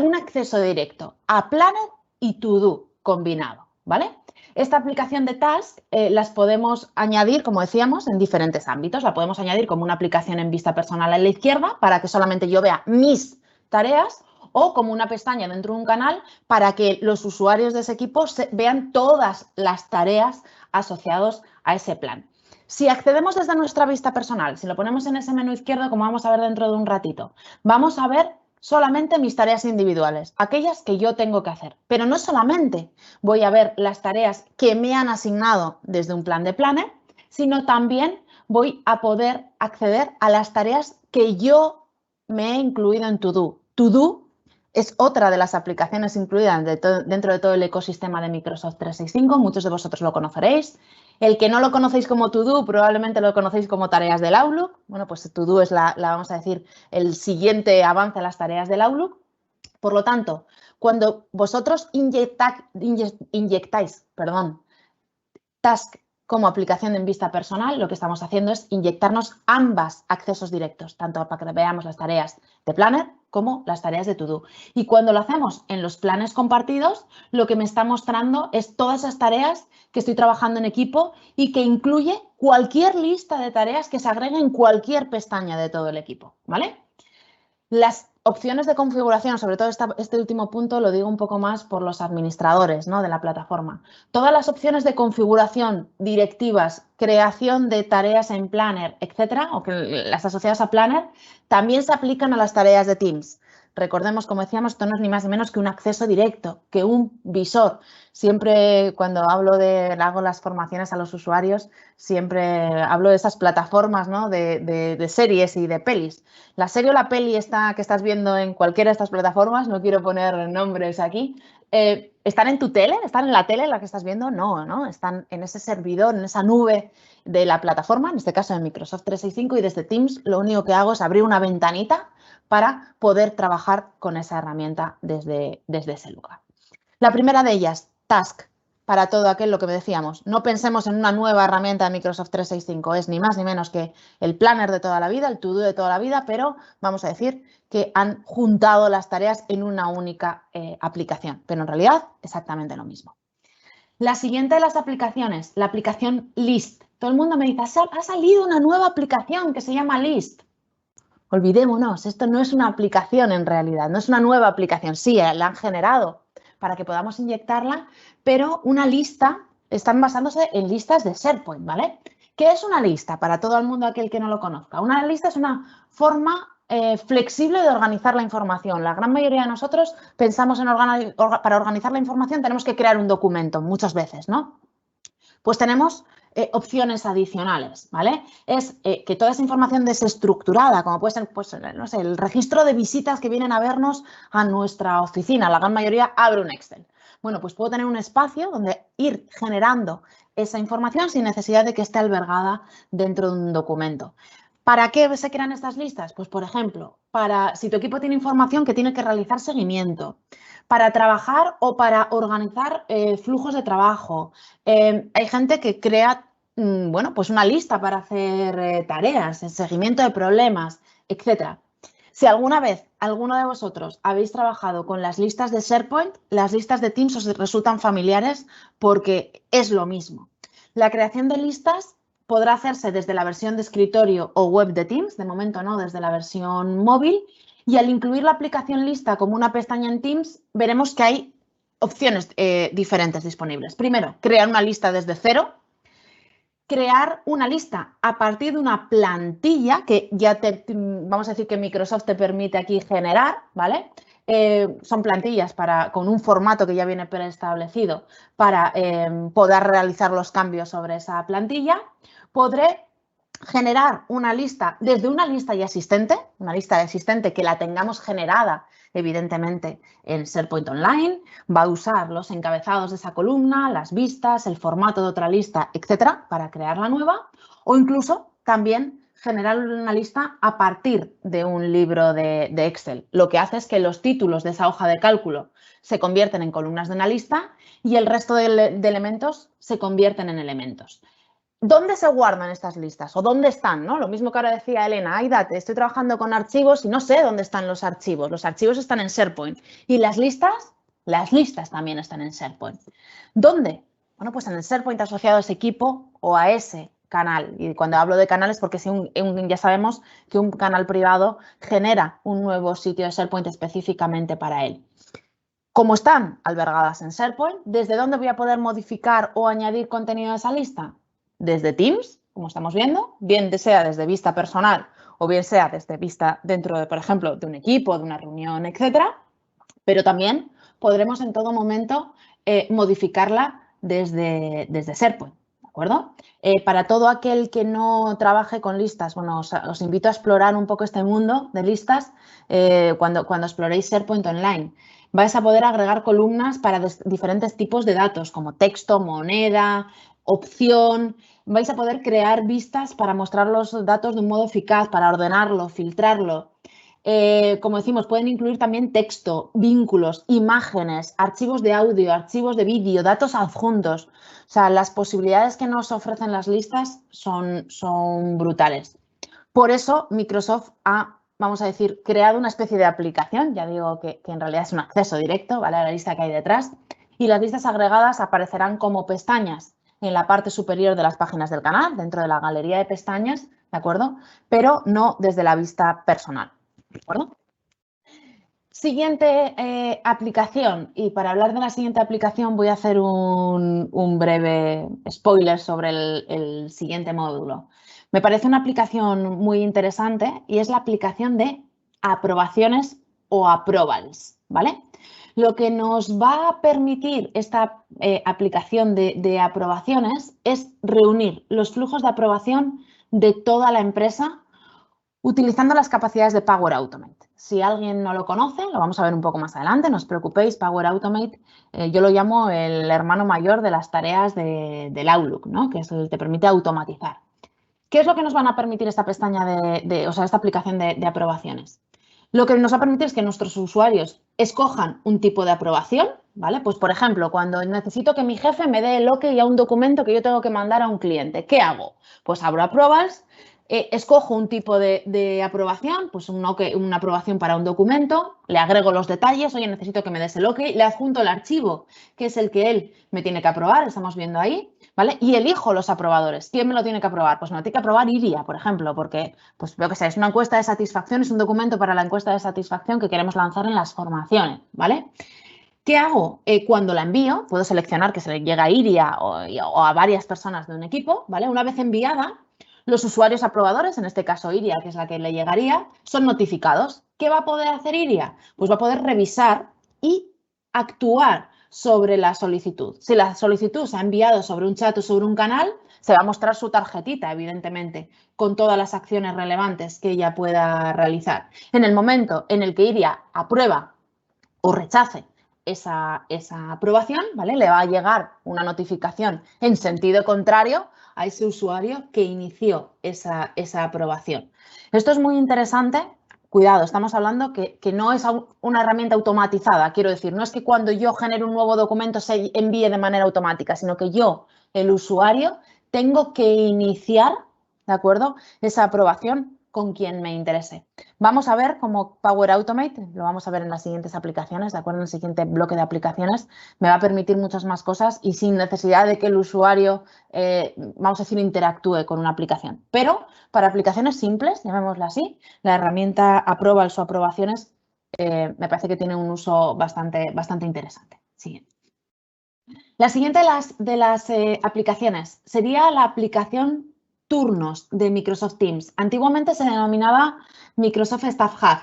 un acceso directo a Planner y To Do combinado, ¿vale? Esta aplicación de Task las podemos añadir, como decíamos, en diferentes ámbitos. La podemos añadir como una aplicación en vista personal a la izquierda para que solamente yo vea mis tareas, o como una pestaña dentro de un canal para que los usuarios de ese equipo vean todas las tareas asociadas a ese plan. Si accedemos desde nuestra vista personal, si lo ponemos en ese menú izquierdo, como vamos a ver dentro de un ratito, vamos a ver solamente mis tareas individuales, aquellas que yo tengo que hacer. Pero no solamente voy a ver las tareas que me han asignado desde un plan de Planner, sino también voy a poder acceder a las tareas que yo me he incluido en To Do. To Do es otra de las aplicaciones incluidas dentro de todo el ecosistema de Microsoft 365. Muchos de vosotros lo conoceréis. El que no lo conocéis como To Do, probablemente lo conocéis como tareas del Outlook. Bueno, pues To Do es vamos a decir, el siguiente avance a las tareas del Outlook. Por lo tanto, cuando vosotros inyectáis Task como aplicación en vista personal, lo que estamos haciendo es inyectarnos ambas accesos directos, tanto para que veamos las tareas de Planner como las tareas de To Do. Y cuando lo hacemos en los planes compartidos, lo que me está mostrando es todas esas tareas que estoy trabajando en equipo y que incluye cualquier lista de tareas que se agregue en cualquier pestaña de todo el equipo, ¿vale? Las opciones de configuración, sobre todo este último punto, lo digo un poco más por los administradores, ¿no?, de la plataforma. Todas las opciones de configuración, directivas, creación de tareas en Planner, etcétera, o que las asociadas a Planner, también se aplican a las tareas de Teams. Recordemos, como decíamos, esto no es ni más ni menos que un acceso directo, que un visor. Siempre cuando hago las formaciones a los usuarios, siempre hablo de esas plataformas, ¿no?, de series y de pelis. La serie o la peli que estás viendo en cualquiera de estas plataformas, no quiero poner nombres aquí, ¿están en tu tele? ¿Están en la tele en la que estás viendo? No, están en ese servidor, en esa nube de la plataforma, en este caso de Microsoft 365, y desde Teams lo único que hago es abrir una ventanita para poder trabajar con esa herramienta desde ese lugar. La primera de ellas, Task, para todo aquel, lo que decíamos, no pensemos en una nueva herramienta de Microsoft 365, es ni más ni menos que el Planner de toda la vida, el To Do de toda la vida, pero vamos a decir que han juntado las tareas en una única aplicación, pero en realidad exactamente lo mismo. La siguiente de las aplicaciones, la aplicación List. Todo el mundo me dice, ha salido una nueva aplicación que se llama List. Olvidémonos, esto no es una aplicación en realidad, no es una nueva aplicación. Sí, la han generado para que podamos inyectarla, pero una lista, están basándose en listas de SharePoint, ¿vale? ¿Qué es una lista? Para todo el mundo aquel que no lo conozca. Una lista es una forma flexible de organizar la información. La gran mayoría de nosotros pensamos para organizar la información tenemos que crear un documento muchas veces, ¿no? Pues tenemos opciones adicionales, ¿vale? Es que toda esa información desestructurada, como puede ser, pues, no sé, el registro de visitas que vienen a vernos a nuestra oficina, la gran mayoría abre un Excel. Bueno, pues puedo tener un espacio donde ir generando esa información sin necesidad de que esté albergada dentro de un documento. ¿Para qué se crean estas listas? Pues, por ejemplo, si tu equipo tiene información que tiene que realizar seguimiento, para trabajar o para organizar flujos de trabajo. Hay gente que crea, bueno, pues una lista para hacer tareas, el seguimiento de problemas, etc. Si alguna vez alguno de vosotros habéis trabajado con las listas de SharePoint, las listas de Teams os resultan familiares porque es lo mismo. La creación de listas podrá hacerse desde la versión de escritorio o web de Teams, de momento no, desde la versión móvil, y al incluir la aplicación lista como una pestaña en Teams, veremos que hay opciones diferentes disponibles. Primero, crear una lista desde cero, crear una lista a partir de una plantilla que ya vamos a decir que Microsoft te permite aquí generar, ¿vale? son plantillas con un formato que ya viene preestablecido para poder realizar los cambios sobre esa plantilla. Podré generar una lista desde una lista ya existente, una lista existente que la tengamos generada evidentemente en SharePoint Online, va a usar los encabezados de esa columna, las vistas, el formato de otra lista, etcétera, para crear la nueva, o incluso también generar una lista a partir de un libro de Excel. Lo que hace es que los títulos de esa hoja de cálculo se convierten en columnas de una lista y el resto de elementos se convierten en elementos. ¿Dónde se guardan estas listas? ¿O dónde están? ¿No? Lo mismo que ahora decía Elena, Aida, estoy trabajando con archivos y no sé dónde están los archivos. Los archivos están en SharePoint. ¿Y las listas? Las listas también están en SharePoint. ¿Dónde? Bueno, pues en el SharePoint asociado a ese equipo o a ese canal. Y cuando hablo de canales, porque ya sabemos que un canal privado genera un nuevo sitio de SharePoint específicamente para él. Como están albergadas en SharePoint, ¿desde dónde voy a poder modificar o añadir contenido a esa lista? Desde Teams, como estamos viendo, bien sea desde vista personal o bien sea desde vista dentro de, por ejemplo, de un equipo, de una reunión, etcétera, pero también podremos en todo momento modificarla desde SharePoint, ¿de acuerdo? Para todo aquel que no trabaje con listas, bueno, os invito a explorar un poco este mundo de listas cuando exploréis SharePoint Online. Vais a poder agregar columnas para diferentes tipos de datos, como texto, moneda, opción. Vais a poder crear vistas para mostrar los datos de un modo eficaz, para ordenarlo, filtrarlo. Como decimos, pueden incluir también texto, vínculos, imágenes, archivos de audio, archivos de vídeo, datos adjuntos. O sea, las posibilidades que nos ofrecen las listas son brutales. Por eso Microsoft ha, vamos a decir, creado una especie de aplicación, ya digo que en realidad es un acceso directo, ¿vale?, a la lista que hay detrás, y las listas agregadas aparecerán como pestañas en la parte superior de las páginas del canal, dentro de la galería de pestañas, ¿de acuerdo? Pero no desde la vista personal, ¿de acuerdo? Siguiente aplicación, y para hablar de la siguiente aplicación voy a hacer un breve spoiler sobre el siguiente módulo. Me parece una aplicación muy interesante y es la aplicación de aprobaciones o approvals, ¿vale? Lo que nos va a permitir esta aplicación de aprobaciones es reunir los flujos de aprobación de toda la empresa utilizando las capacidades de Power Automate. Si alguien no lo conoce, lo vamos a ver un poco más adelante, no os preocupéis, Power Automate, yo lo llamo el hermano mayor de las tareas del Outlook, ¿no?, que es el que te permite automatizar. ¿Qué es lo que nos van a permitir esta pestaña esta aplicación de aprobaciones? Lo que nos va a permitir es que nuestros usuarios escojan un tipo de aprobación, ¿vale? Pues, por ejemplo, cuando necesito que mi jefe me dé el OK a un documento que yo tengo que mandar a un cliente, ¿qué hago? Pues abro Approvals, escojo un tipo de aprobación, pues una aprobación para un documento, le agrego los detalles, oye, necesito que me des el OK, le adjunto el archivo, que es el que él me tiene que aprobar, estamos viendo ahí, ¿vale? Y elijo los aprobadores. ¿Quién me lo tiene que aprobar? Pues me lo tiene que aprobar Iria, por ejemplo, porque, pues veo que es una encuesta de satisfacción, es un documento para la encuesta de satisfacción que queremos lanzar en las formaciones, ¿vale? ¿Qué hago? Cuando la envío, puedo seleccionar que se le llega a Iria o a varias personas de un equipo, ¿vale? Una vez enviada, los usuarios aprobadores, en este caso Iria, que es la que le llegaría, son notificados. ¿Qué va a poder hacer Iria? Pues va a poder revisar y actuar sobre la solicitud. Si la solicitud se ha enviado sobre un chat o sobre un canal, se va a mostrar su tarjetita, evidentemente, con todas las acciones relevantes que ella pueda realizar. En el momento en el que Iria aprueba o rechace esa aprobación, ¿vale?, le va a llegar una notificación en sentido contrario a ese usuario que inició esa aprobación. Esto es muy interesante. Cuidado, estamos hablando que no es una herramienta automatizada, quiero decir, no es que cuando yo genero un nuevo documento se envíe de manera automática, sino que yo, el usuario, tengo que iniciar, ¿de acuerdo?, esa aprobación con quien me interese. Vamos a ver cómo Power Automate, lo vamos a ver en las siguientes aplicaciones, ¿de acuerdo? En el siguiente bloque de aplicaciones, me va a permitir muchas más cosas y sin necesidad de que el usuario, vamos a decir, interactúe con una aplicación. Pero para aplicaciones simples, llamémosla así, la herramienta Approvals o aprobaciones me parece que tiene un uso bastante interesante. Siguiente. La siguiente de las aplicaciones sería la aplicación Turnos de Microsoft Teams. Antiguamente se denominaba Microsoft Staff Hub.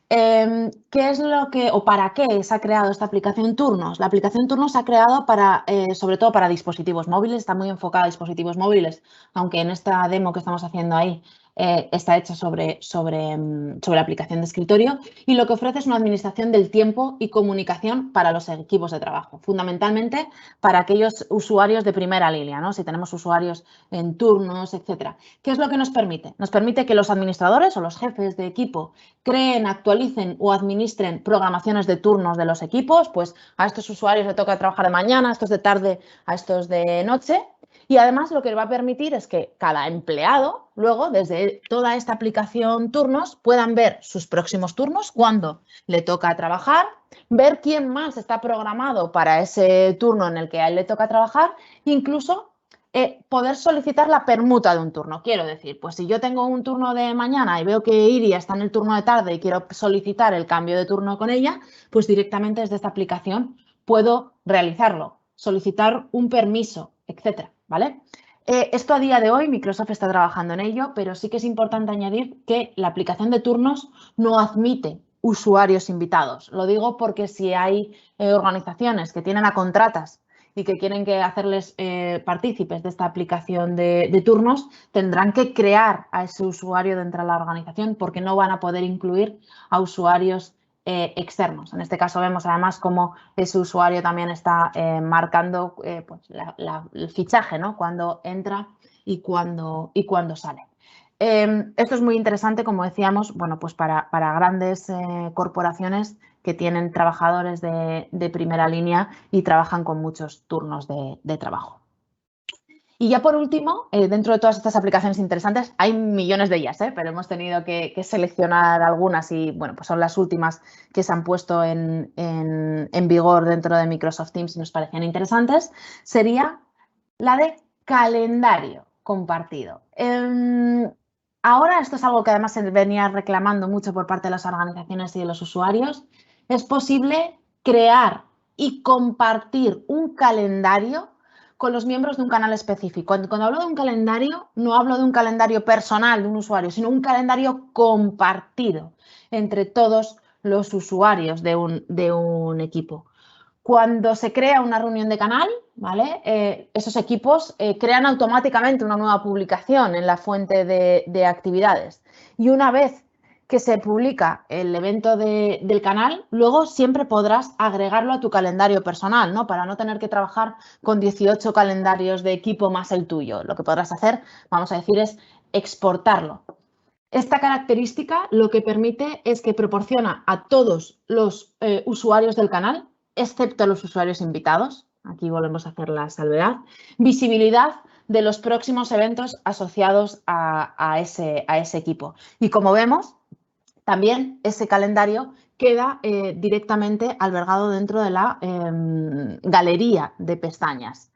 ¿Qué es lo que o para qué se ha creado esta aplicación Turnos? La aplicación Turnos se ha creado para, sobre todo para dispositivos móviles, está muy enfocada a dispositivos móviles, aunque en esta demo que estamos haciendo ahí está hecha sobre la aplicación de escritorio, y lo que ofrece es una administración del tiempo y comunicación para los equipos de trabajo, fundamentalmente para aquellos usuarios de primera línea, ¿no? Si tenemos usuarios en turnos, etcétera. ¿Qué es lo que nos permite? Nos permite que los administradores o los jefes de equipo creen, actualicen o administren programaciones de turnos de los equipos, pues a estos usuarios le toca trabajar de mañana, a estos de tarde, a estos de noche. Y además lo que va a permitir es que cada empleado, luego, desde toda esta aplicación Turnos, puedan ver sus próximos turnos, cuándo le toca trabajar, ver quién más está programado para ese turno en el que a él le toca trabajar, incluso poder solicitar la permuta de un turno. Quiero decir, pues si yo tengo un turno de mañana y veo que Iria está en el turno de tarde y quiero solicitar el cambio de turno con ella, pues directamente desde esta aplicación puedo realizarlo, solicitar un permiso, etcétera, ¿vale? Esto a día de hoy Microsoft está trabajando en ello, pero sí que es importante añadir que la aplicación de turnos no admite usuarios invitados. Lo digo porque si hay organizaciones que tienen a contratas y que quieren que hacerles partícipes de esta aplicación de turnos, tendrán que crear a ese usuario dentro de la organización porque no van a poder incluir a usuarios externos. En este caso vemos además cómo ese usuario también está marcando pues el fichaje, ¿no? Cuando entra y cuando sale. Esto es muy interesante, como decíamos, bueno, pues para grandes corporaciones que tienen trabajadores de primera línea y trabajan con muchos turnos de trabajo. Y ya por último, dentro de todas estas aplicaciones interesantes, hay millones de ellas, pero hemos tenido que seleccionar algunas y bueno, pues son las últimas que se han puesto en vigor dentro de Microsoft Teams y nos parecían interesantes, sería la de calendario compartido. Ahora, esto es algo que además se venía reclamando mucho por parte de las organizaciones y de los usuarios, es posible crear y compartir un calendario con los miembros de un canal específico. Cuando hablo de un calendario, no hablo de un calendario personal de un usuario, sino un calendario compartido entre todos los usuarios de un equipo. Cuando se crea una reunión de canal, ¿vale? Esos equipos crean automáticamente una nueva publicación en la fuente de actividades. Y una vez que se publica el evento del canal, luego siempre podrás agregarlo a tu calendario personal, ¿no? Para no tener que trabajar con 18 calendarios de equipo más el tuyo. Lo que podrás hacer, vamos a decir, es exportarlo. Esta característica lo que permite es que proporciona a todos los usuarios del canal, excepto a los usuarios invitados, aquí volvemos a hacer la salvedad, visibilidad de los próximos eventos asociados a ese equipo. Y como vemos, también ese calendario queda directamente albergado dentro de la galería de pestañas.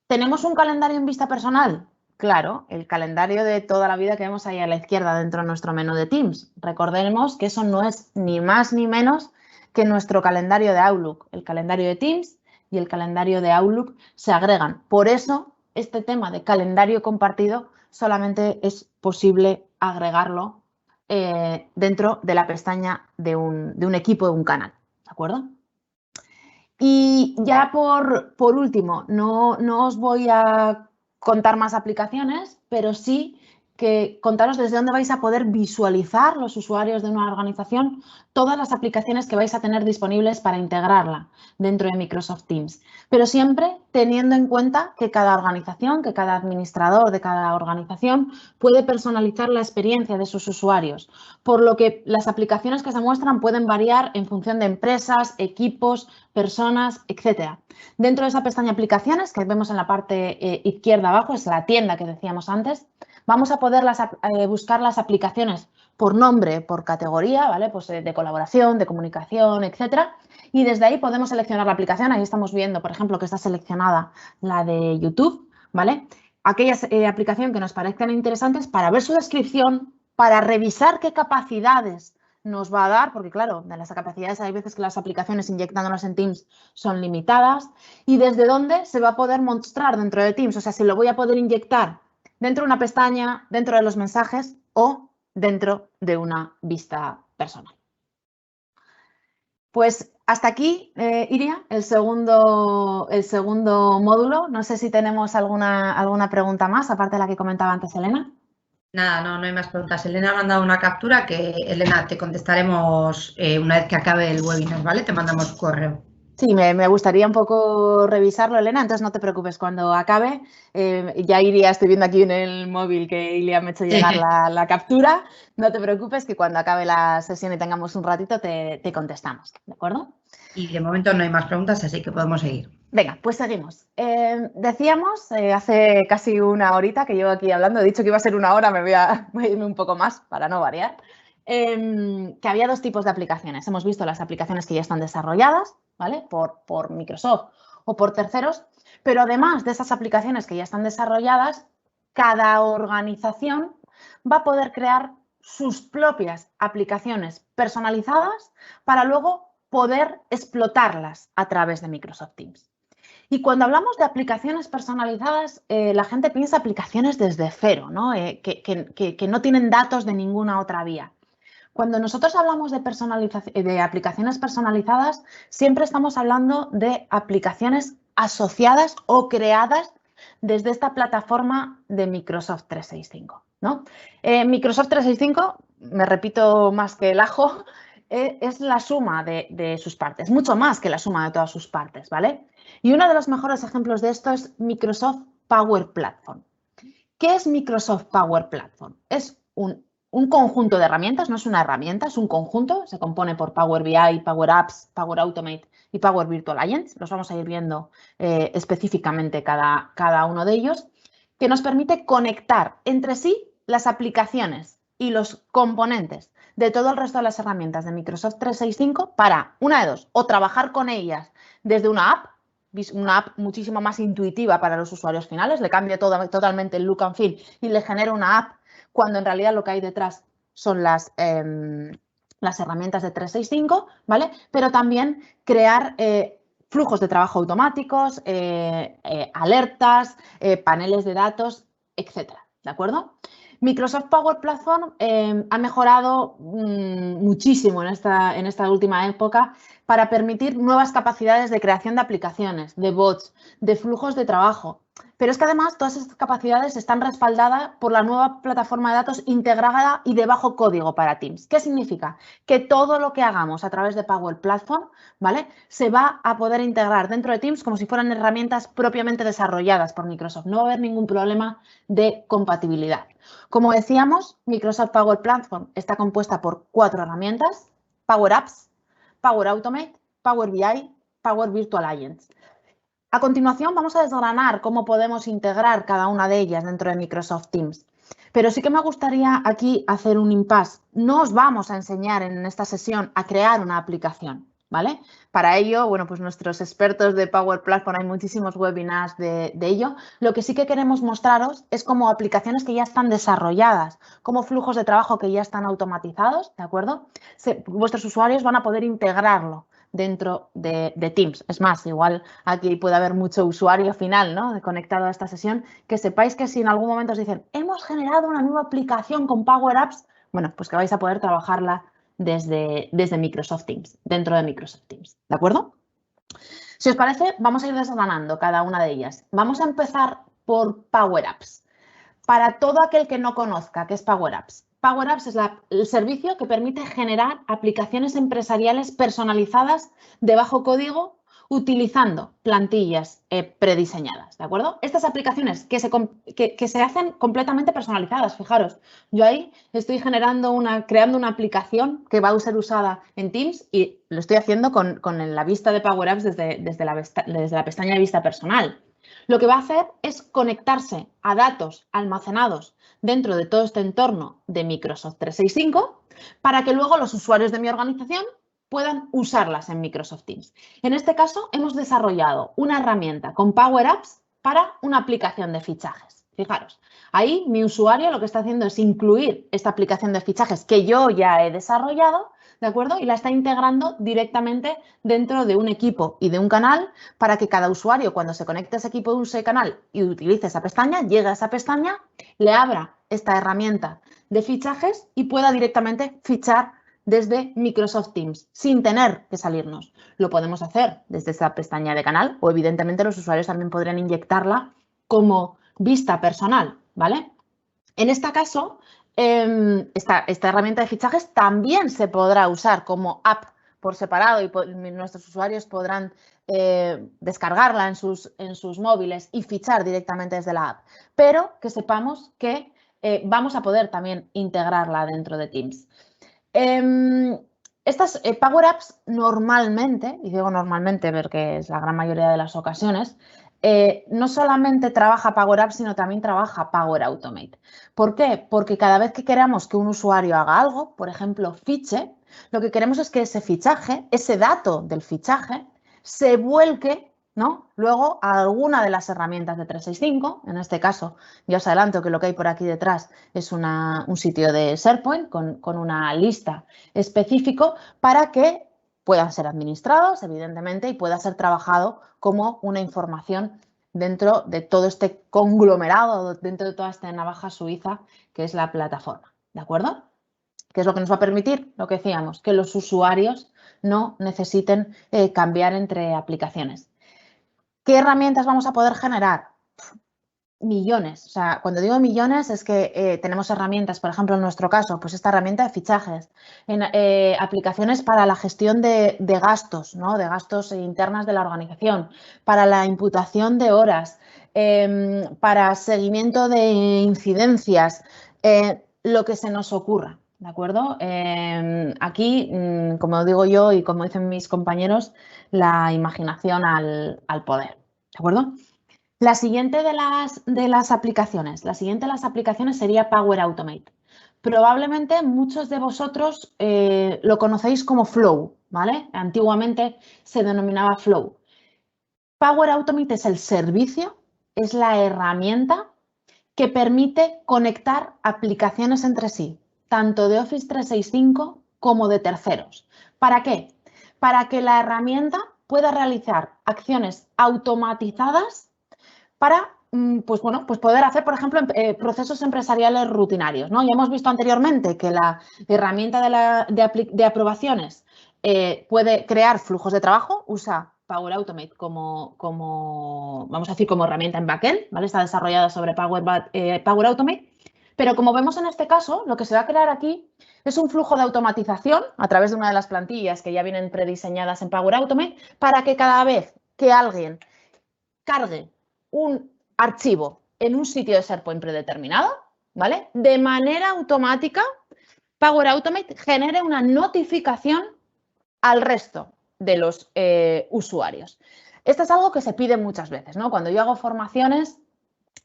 ¿Tenemos un calendario en vista personal? Claro, el calendario de toda la vida que vemos ahí a la izquierda dentro de nuestro menú de Teams. Recordemos que eso no es ni más ni menos que nuestro calendario de Outlook. El calendario de Teams y el calendario de Outlook se agregan. Por eso, este tema de calendario compartido solamente es posible agregarlo dentro de la pestaña de un equipo, de un canal. ¿De acuerdo? Y ya por último, no os voy a contar más aplicaciones, pero sí que contaros desde dónde vais a poder visualizar los usuarios de una organización todas las aplicaciones que vais a tener disponibles para integrarla dentro de Microsoft Teams. Pero siempre teniendo en cuenta que cada organización, que cada administrador de cada organización puede personalizar la experiencia de sus usuarios, por lo que las aplicaciones que se muestran pueden variar en función de empresas, equipos, personas, etcétera. Dentro de esa pestaña aplicaciones que vemos en la parte izquierda abajo, es la tienda que decíamos antes, vamos a poder buscar las aplicaciones por nombre, por categoría, ¿vale? Pues de colaboración, de comunicación, etcétera. Y desde ahí podemos seleccionar la aplicación. Ahí estamos viendo, por ejemplo, que está seleccionada la de YouTube, ¿vale? Aquellas aplicaciones que nos parezcan interesantes para ver su descripción, para revisar qué capacidades nos va a dar, porque claro, de las capacidades hay veces que las aplicaciones inyectándolas en Teams son limitadas, y desde dónde se va a poder mostrar dentro de Teams, o sea, si lo voy a poder inyectar dentro de una pestaña, dentro de los mensajes o dentro de una vista personal. Pues hasta aquí, Iria, el segundo módulo. No sé si tenemos alguna pregunta más, aparte de la que comentaba antes Elena. Nada, no hay más preguntas. Elena ha mandado una captura que, Elena, te contestaremos una vez que acabe el webinar, ¿vale? Te mandamos correo. Sí, me gustaría un poco revisarlo, Elena, entonces no te preocupes, cuando acabe, ya Iria, estoy viendo aquí en el móvil que Ilia me ha hecho llegar la captura, no te preocupes que cuando acabe la sesión y tengamos un ratito te contestamos, ¿de acuerdo? Y de momento no hay más preguntas, así que podemos seguir. Venga, pues seguimos. Decíamos hace casi una horita que llevo aquí hablando, he dicho que iba a ser una hora, me voy a irme un poco más para no variar, que había dos tipos de aplicaciones. Hemos visto las aplicaciones que ya están desarrolladas, ¿vale? Por Microsoft o por terceros, pero además de esas aplicaciones que ya están desarrolladas, cada organización va a poder crear sus propias aplicaciones personalizadas para luego poder explotarlas a través de Microsoft Teams. Y cuando hablamos de aplicaciones personalizadas, la gente piensa aplicaciones desde cero, ¿no? Que no tienen datos de ninguna otra vía. Cuando nosotros hablamos de aplicaciones personalizadas, siempre estamos hablando de aplicaciones asociadas o creadas desde esta plataforma de Microsoft 365, ¿no? Microsoft 365, me repito más que el ajo, es la suma de sus partes, mucho más que la suma de todas sus partes, ¿vale? Y uno de los mejores ejemplos de esto es Microsoft Power Platform. ¿Qué es Microsoft Power Platform? Es un conjunto de herramientas, no es una herramienta, es un conjunto, se compone por Power BI, Power Apps, Power Automate y Power Virtual Agents, los vamos a ir viendo específicamente cada uno de ellos, que nos permite conectar entre sí las aplicaciones y los componentes de todo el resto de las herramientas de Microsoft 365 para, una de dos, o trabajar con ellas desde una app muchísimo más intuitiva para los usuarios finales, le cambia totalmente el look and feel y le genera una app cuando en realidad lo que hay detrás son las herramientas de 365, ¿vale? Pero también crear flujos de trabajo automáticos, alertas, paneles de datos, etcétera, ¿de acuerdo? Microsoft Power Platform ha mejorado muchísimo en esta última época para permitir nuevas capacidades de creación de aplicaciones, de bots, de flujos de trabajo. Pero es que además todas estas capacidades están respaldadas por la nueva plataforma de datos integrada y de bajo código para Teams. ¿Qué significa? Que todo lo que hagamos a través de Power Platform, ¿vale? Se va a poder integrar dentro de Teams como si fueran herramientas propiamente desarrolladas por Microsoft. No va a haber ningún problema de compatibilidad. Como decíamos, Microsoft Power Platform está compuesta por 4 herramientas: Power Apps, Power Automate, Power BI, Power Virtual Agents. A continuación vamos a desgranar cómo podemos integrar cada una de ellas dentro de Microsoft Teams. Pero sí que me gustaría aquí hacer un impasse. No os vamos a enseñar en esta sesión a crear una aplicación, ¿vale? Para ello, bueno, pues nuestros expertos de Power Platform, hay muchísimos webinars de ello. Lo que sí que queremos mostraros es como aplicaciones que ya están desarrolladas, como flujos de trabajo que ya están automatizados, ¿de acuerdo? Vuestros usuarios van a poder integrarlo dentro de Teams. Es más, igual aquí puede haber mucho usuario final, ¿no?, conectado a esta sesión, que sepáis que si en algún momento os dicen hemos generado una nueva aplicación con Power Apps, bueno, pues que vais a poder trabajarla desde Microsoft Teams, dentro de Microsoft Teams, ¿de acuerdo? Si os parece, vamos a ir desgranando cada una de ellas. Vamos a empezar por Power Apps. Para todo aquel que no conozca qué es Power Apps, Power Apps es el servicio que permite generar aplicaciones empresariales personalizadas de bajo código utilizando plantillas prediseñadas, ¿de acuerdo? Estas aplicaciones que se hacen completamente personalizadas, fijaros, yo ahí estoy creando una aplicación que va a ser usada en Teams y lo estoy haciendo con la vista de Power Apps desde la pestaña de vista personal. Lo que va a hacer es conectarse a datos almacenados dentro de todo este entorno de Microsoft 365 para que luego los usuarios de mi organización puedan usarlas en Microsoft Teams. En este caso, hemos desarrollado una herramienta con Power Apps para una aplicación de fichajes. Fijaros, ahí mi usuario lo que está haciendo es incluir esta aplicación de fichajes que yo ya he desarrollado, ¿de acuerdo? Y la está integrando directamente dentro de un equipo y de un canal para que cada usuario, cuando se conecte a ese equipo o ese canal y utilice esa pestaña, llegue a esa pestaña, le abra esta herramienta de fichajes y pueda directamente fichar desde Microsoft Teams, sin tener que salirnos. Lo podemos hacer desde esta pestaña de canal o, evidentemente, los usuarios también podrían inyectarla como vista personal, ¿vale? En este caso, esta herramienta de fichajes también se podrá usar como app por separado y nuestros usuarios podrán descargarla en sus móviles y fichar directamente desde la app, pero que sepamos que vamos a poder también integrarla dentro de Teams. Estas Power Apps normalmente, y digo normalmente porque es la gran mayoría de las ocasiones, no solamente trabaja Power Apps, sino también trabaja Power Automate. ¿Por qué? Porque cada vez que queramos que un usuario haga algo, por ejemplo, fiche, lo que queremos es que ese fichaje, ese dato del fichaje, se vuelque, ¿no?, luego a alguna de las herramientas de 365. En este caso, ya os adelanto que lo que hay por aquí detrás es un sitio de SharePoint con una lista específico para que puedan ser administrados, evidentemente, y pueda ser trabajado como una información dentro de todo este conglomerado, dentro de toda esta navaja suiza que es la plataforma, ¿de acuerdo? ¿Qué es lo que nos va a permitir? Lo que decíamos, que los usuarios no necesiten cambiar entre aplicaciones. ¿Qué herramientas vamos a poder generar? Millones. O sea, cuando digo millones es que tenemos herramientas, por ejemplo, en nuestro caso, pues esta herramienta de fichajes, en aplicaciones para la gestión de gastos, ¿no?, de gastos internas de la organización, para la imputación de horas, para seguimiento de incidencias, lo que se nos ocurra, ¿de acuerdo? Aquí, como digo yo y como dicen mis compañeros, la imaginación al poder, ¿de acuerdo? La siguiente de las aplicaciones sería Power Automate. Probablemente muchos de vosotros lo conocéis como Flow, ¿vale? Antiguamente se denominaba Flow. Power Automate es el servicio, es la herramienta que permite conectar aplicaciones entre sí, tanto de Office 365 como de terceros. ¿Para qué? Para que la herramienta pueda realizar acciones automatizadas para pues bueno, pues poder hacer, por ejemplo, procesos empresariales rutinarios, ¿no? Ya hemos visto anteriormente que la herramienta de aprobaciones puede crear flujos de trabajo, usa Power Automate como, vamos a decir, como herramienta en backend, ¿vale? Está desarrollada sobre Power Automate, pero como vemos en este caso, lo que se va a crear aquí es un flujo de automatización a través de una de las plantillas que ya vienen prediseñadas en Power Automate para que cada vez que alguien cargue un archivo en un sitio de SharePoint predeterminado, ¿vale?, de manera automática, Power Automate genere una notificación al resto de los usuarios. Esto es algo que se pide muchas veces, ¿no? Cuando yo hago formaciones,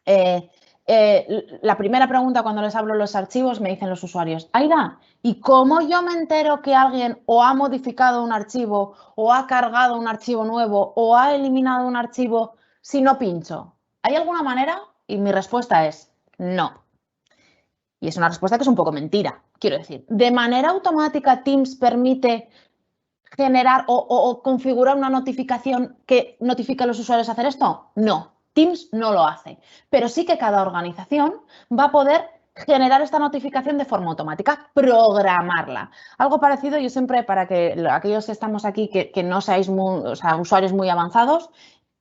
la primera pregunta cuando les hablo los archivos me dicen los usuarios, Aida, ¿y cómo yo me entero que alguien o ha modificado un archivo o ha cargado un archivo nuevo o ha eliminado un archivo si no pincho? ¿Hay alguna manera? Y mi respuesta es no. Y es una respuesta que es un poco mentira. Quiero decir, ¿de manera automática Teams permite generar o configurar una notificación que notifique a los usuarios a hacer esto? No, Teams no lo hace. Pero sí que cada organización va a poder generar esta notificación de forma automática, programarla. Algo parecido, yo siempre, para que aquellos que estamos aquí que no seáis usuarios muy avanzados,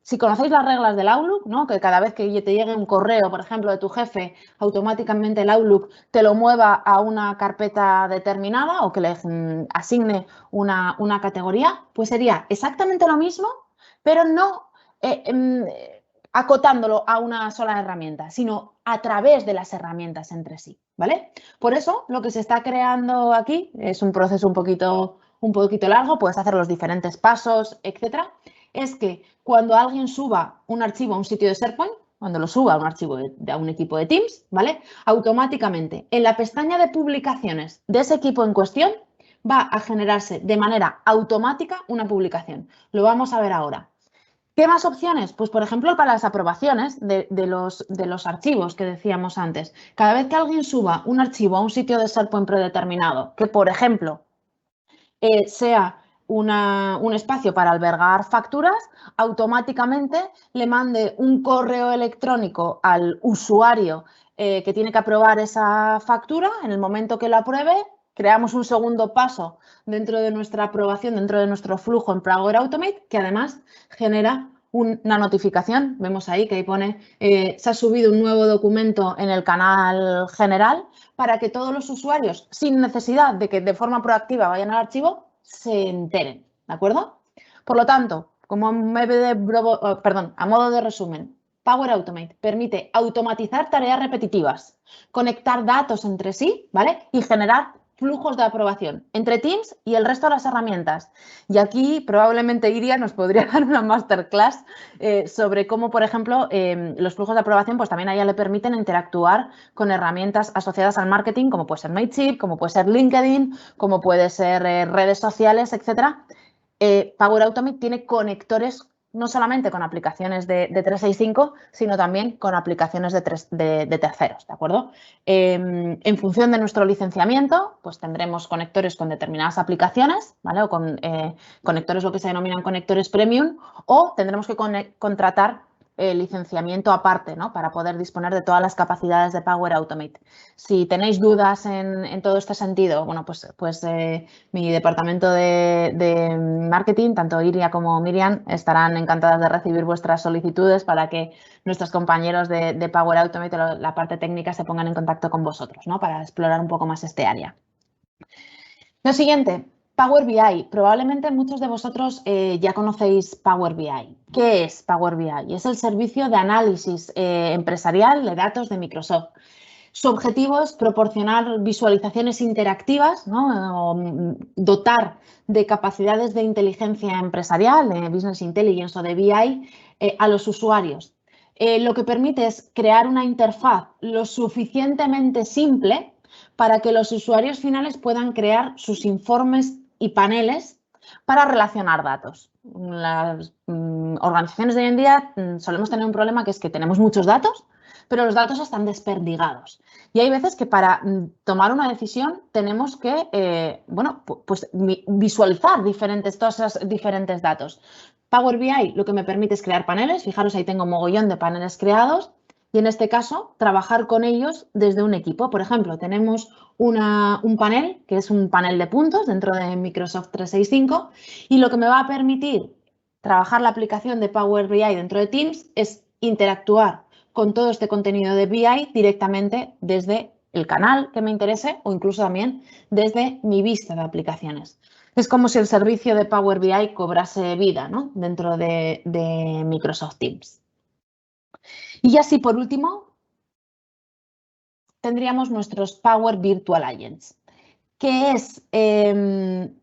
si conocéis las reglas del Outlook, ¿no?, que cada vez que te llegue un correo, por ejemplo, de tu jefe, automáticamente el Outlook te lo mueva a una carpeta determinada o que le asigne una categoría, pues sería exactamente lo mismo, pero no acotándolo a una sola herramienta, sino a través de las herramientas entre sí, ¿vale? Por eso, lo que se está creando aquí es un proceso un poquito largo, puedes hacer los diferentes pasos, etcétera. Es que cuando alguien suba un archivo a un sitio de SharePoint, cuando lo suba a un archivo a un equipo de Teams, ¿vale?, automáticamente en la pestaña de publicaciones de ese equipo en cuestión va a generarse de manera automática una publicación. Lo vamos a ver ahora. ¿Qué más opciones? Pues, por ejemplo, para las aprobaciones de los archivos que decíamos antes. Cada vez que alguien suba un archivo a un sitio de SharePoint predeterminado, que, por ejemplo, sea un espacio para albergar facturas, automáticamente le mande un correo electrónico al usuario que tiene que aprobar esa factura. En el momento que lo apruebe, creamos un segundo paso dentro de nuestra aprobación, dentro de nuestro flujo en Power Automate, que además genera una notificación. Vemos ahí que ahí pone se ha subido un nuevo documento en el canal general para que todos los usuarios, sin necesidad de que de forma proactiva vayan al archivo, se enteren, ¿de acuerdo? Por lo tanto, como a modo de resumen, Power Automate permite automatizar tareas repetitivas, conectar datos entre sí, ¿vale? Y generar flujos de aprobación entre Teams y el resto de las herramientas. Y aquí probablemente Iria nos podría dar una masterclass sobre cómo, por ejemplo, los flujos de aprobación pues también a ella le permiten interactuar con herramientas asociadas al marketing, como puede ser Mailchimp, como puede ser LinkedIn, como puede ser redes sociales, etcétera. Power Automate tiene conectores no solamente con aplicaciones de 365, sino también con aplicaciones de terceros, ¿de acuerdo? En función de nuestro licenciamiento, pues tendremos conectores con determinadas aplicaciones, ¿vale? O con conectores, lo que se denominan conectores premium, o tendremos que contratar licenciamiento aparte, ¿no? Para poder disponer de todas las capacidades de Power Automate. Si tenéis dudas en todo este sentido, bueno, pues mi departamento de marketing, tanto Iria como Miriam, estarán encantadas de recibir vuestras solicitudes para que nuestros compañeros de Power Automate, la parte técnica, se pongan en contacto con vosotros, ¿no? Para explorar un poco más este área. Lo siguiente, Power BI. Probablemente muchos de vosotros ya conocéis Power BI. ¿Qué es Power BI? Es el servicio de análisis empresarial de datos de Microsoft. Su objetivo es proporcionar visualizaciones interactivas, ¿no? O dotar de capacidades de inteligencia empresarial, de Business Intelligence o de BI, a los usuarios. Lo que permite es crear una interfaz lo suficientemente simple para que los usuarios finales puedan crear sus informes y paneles para relacionar datos. Las organizaciones de hoy en día solemos tener un problema, que es que tenemos muchos datos, pero los datos están desperdigados. Y hay veces que para tomar una decisión tenemos que, pues visualizar todos esos diferentes datos. Power BI lo que me permite es crear paneles. Fijaros, ahí tengo un mogollón de paneles creados. Y en este caso, trabajar con ellos desde un equipo. Por ejemplo, tenemos un panel, que es un panel de puntos dentro de Microsoft 365, y lo que me va a permitir trabajar la aplicación de Power BI dentro de Teams es interactuar con todo este contenido de BI directamente desde el canal que me interese o incluso también desde mi vista de aplicaciones. Es como si el servicio de Power BI cobrase vida, ¿no? Dentro de Microsoft Teams. Y así, por último, tendríamos nuestros Power Virtual Agents. ¿Qué es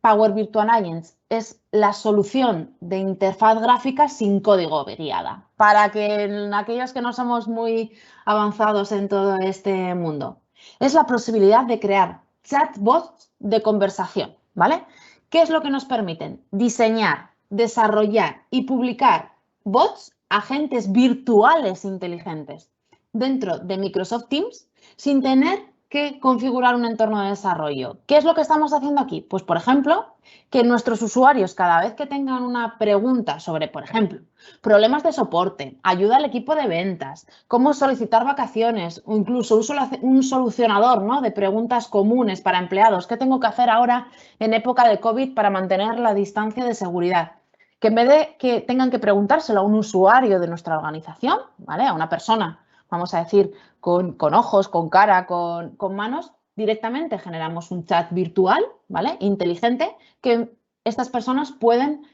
Power Virtual Agents? Es la solución de interfaz gráfica sin código variada, para que aquellos que no somos muy avanzados en todo este mundo. Es la posibilidad de crear chatbots de conversación, ¿vale? ¿Qué es lo que nos permiten? Diseñar, desarrollar y publicar bots, agentes virtuales inteligentes, dentro de Microsoft Teams sin tener que configurar un entorno de desarrollo. ¿Qué es lo que estamos haciendo aquí? Pues, por ejemplo, que nuestros usuarios, cada vez que tengan una pregunta sobre, por ejemplo, problemas de soporte, ayuda al equipo de ventas, cómo solicitar vacaciones o incluso un solucionador, ¿no? De preguntas comunes para empleados, ¿qué tengo que hacer ahora en época de COVID para mantener la distancia de seguridad? Que en vez de que tengan que preguntárselo a un usuario de nuestra organización, ¿vale? A una persona, vamos a decir, con ojos, con cara, con manos, directamente generamos un chat virtual, ¿vale? Inteligente, que estas personas pueden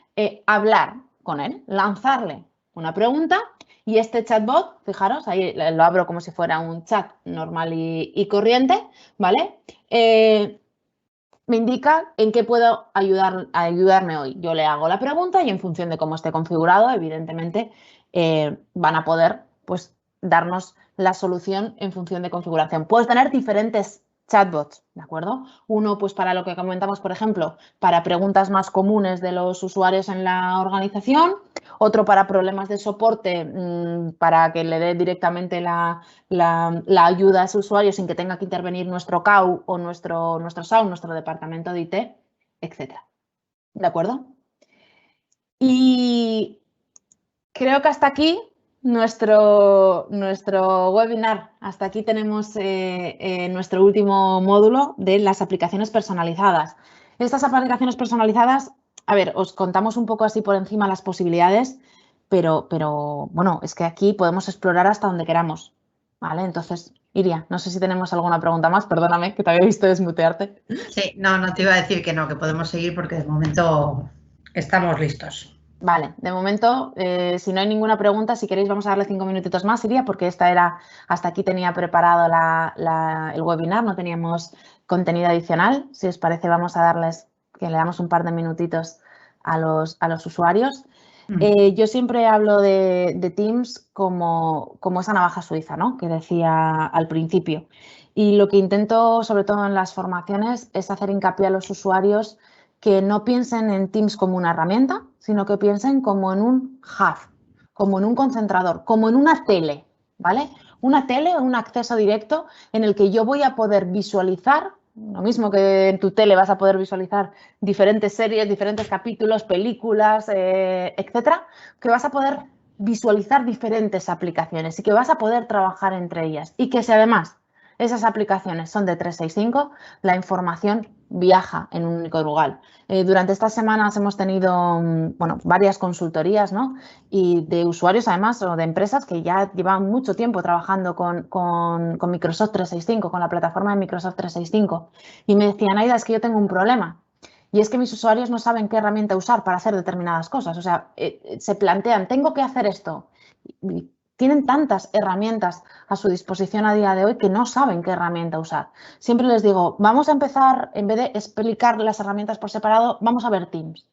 hablar con él, lanzarle una pregunta y este chatbot, fijaros, ahí lo abro como si fuera un chat normal y corriente, ¿vale? Me indica en qué puedo ayudarme hoy. Yo le hago la pregunta y en función de cómo esté configurado, evidentemente, van a poder pues, darnos la solución en función de configuración. Puedes tener diferentes chatbots, ¿de acuerdo? Uno, pues para lo que comentamos, por ejemplo, para preguntas más comunes de los usuarios en la organización, otro para problemas de soporte, para que le dé directamente la ayuda a ese usuario sin que tenga que intervenir nuestro CAU o nuestro SAU, nuestro departamento de IT, etc. ¿De acuerdo? Y creo que hasta aquí nuestro webinar. Hasta aquí tenemos nuestro último módulo de las aplicaciones personalizadas. Estas aplicaciones personalizadas, a ver, os contamos un poco así por encima las posibilidades, pero bueno, es que aquí podemos explorar hasta donde queramos, ¿vale? Entonces, Iria, no sé si tenemos alguna pregunta más, perdóname que te había visto desmutearte. Sí, no te iba a decir que no, que podemos seguir porque de momento estamos listos. Vale, de momento, si no hay ninguna pregunta, si queréis vamos a darle 5 minutitos más, Iria, porque hasta aquí tenía preparado el webinar, no teníamos contenido adicional. Si os parece, vamos a darles, que le damos un par de minutitos a los usuarios. Yo siempre hablo de Teams como esa navaja suiza, ¿no? Que decía al principio. Y lo que intento, sobre todo en las formaciones, es hacer hincapié a los usuarios que no piensen en Teams como una herramienta, sino que piensen como en un hub, como en un concentrador, como en una tele, ¿vale? Una tele, un acceso directo en el que yo voy a poder visualizar, lo mismo que en tu tele vas a poder visualizar diferentes series, diferentes capítulos, películas, etcétera, que vas a poder visualizar diferentes aplicaciones y que vas a poder trabajar entre ellas. Y que si además esas aplicaciones son de 365, la información viaja en un único lugar. Durante estas semanas hemos tenido varias consultorías, ¿no? Y de usuarios además o de empresas que ya llevan mucho tiempo trabajando con Microsoft 365, con la plataforma de Microsoft 365. Y me decían, Aida, es que yo tengo un problema. Y es que mis usuarios no saben qué herramienta usar para hacer determinadas cosas. O sea, se plantean, tengo que hacer esto. Y tienen tantas herramientas a su disposición a día de hoy que no saben qué herramienta usar. Siempre les digo, vamos a empezar, en vez de explicar las herramientas por separado, vamos a ver Teams.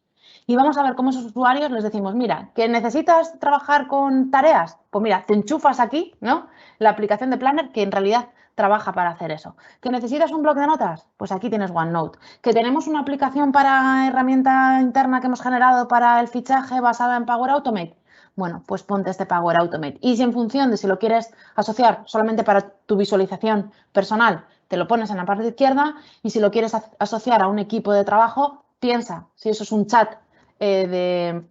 Y vamos a ver cómo esos usuarios les decimos, mira, que necesitas trabajar con tareas, pues mira, te enchufas aquí, ¿no? La aplicación de Planner que en realidad trabaja para hacer eso. ¿Que necesitas un bloc de notas? Pues aquí tienes OneNote. ¿Que tenemos una aplicación para herramienta interna que hemos generado para el fichaje basada en Power Automate? Bueno, pues ponte este Power Automate. Y si en función de si lo quieres asociar solamente para tu visualización personal, te lo pones en la parte izquierda, y si lo quieres asociar a un equipo de trabajo, piensa si eso es un chat de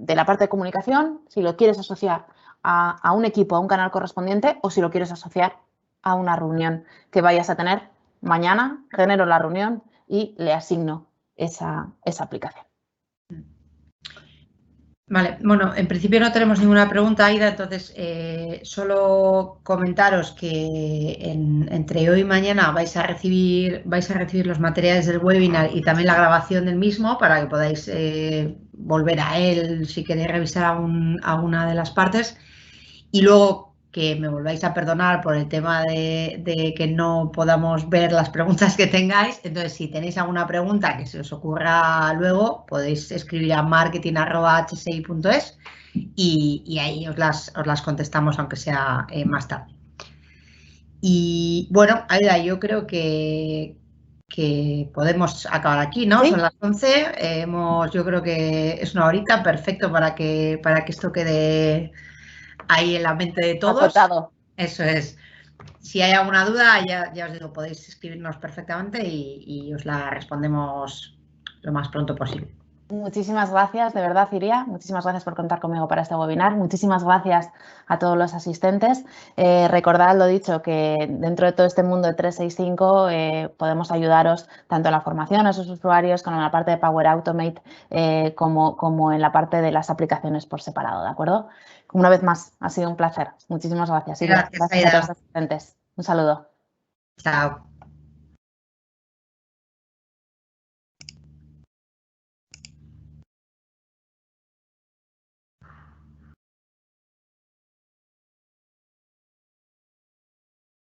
la parte de comunicación, si lo quieres asociar a un equipo, a un canal correspondiente, o si lo quieres asociar a una reunión que vayas a tener mañana, genero la reunión y le asigno esa aplicación. Vale, bueno, en principio no tenemos ninguna pregunta, Aida, entonces solo comentaros que entre hoy y mañana vais a recibir los materiales del webinar y también la grabación del mismo para que podáis volver a él si queréis revisar alguna de las partes. Y luego que me volváis a perdonar por el tema de que no podamos ver las preguntas que tengáis. Entonces, si tenéis alguna pregunta que se os ocurra luego, podéis escribir a marketing@hsi.es y ahí os las contestamos, aunque sea más tarde. Y bueno, Aida, yo creo que podemos acabar aquí, ¿no? ¿Sí? Son las 11. Yo creo que es una horita perfecto para que esto quede ahí en la mente de todos. Acotado. Eso es. Si hay alguna duda, ya os digo, podéis escribirnos perfectamente y os la respondemos lo más pronto posible. Muchísimas gracias, de verdad, Iria. Muchísimas gracias por contar conmigo para este webinar. Muchísimas gracias a todos los asistentes. Recordad lo dicho, que dentro de todo este mundo de 365 podemos ayudaros tanto en la formación a esos usuarios como en la parte de Power Automate, como en la parte de las aplicaciones por separado, ¿de acuerdo? Una vez más, ha sido un placer. Muchísimas gracias, Iria. Gracias A todos los asistentes. Un saludo. Chao.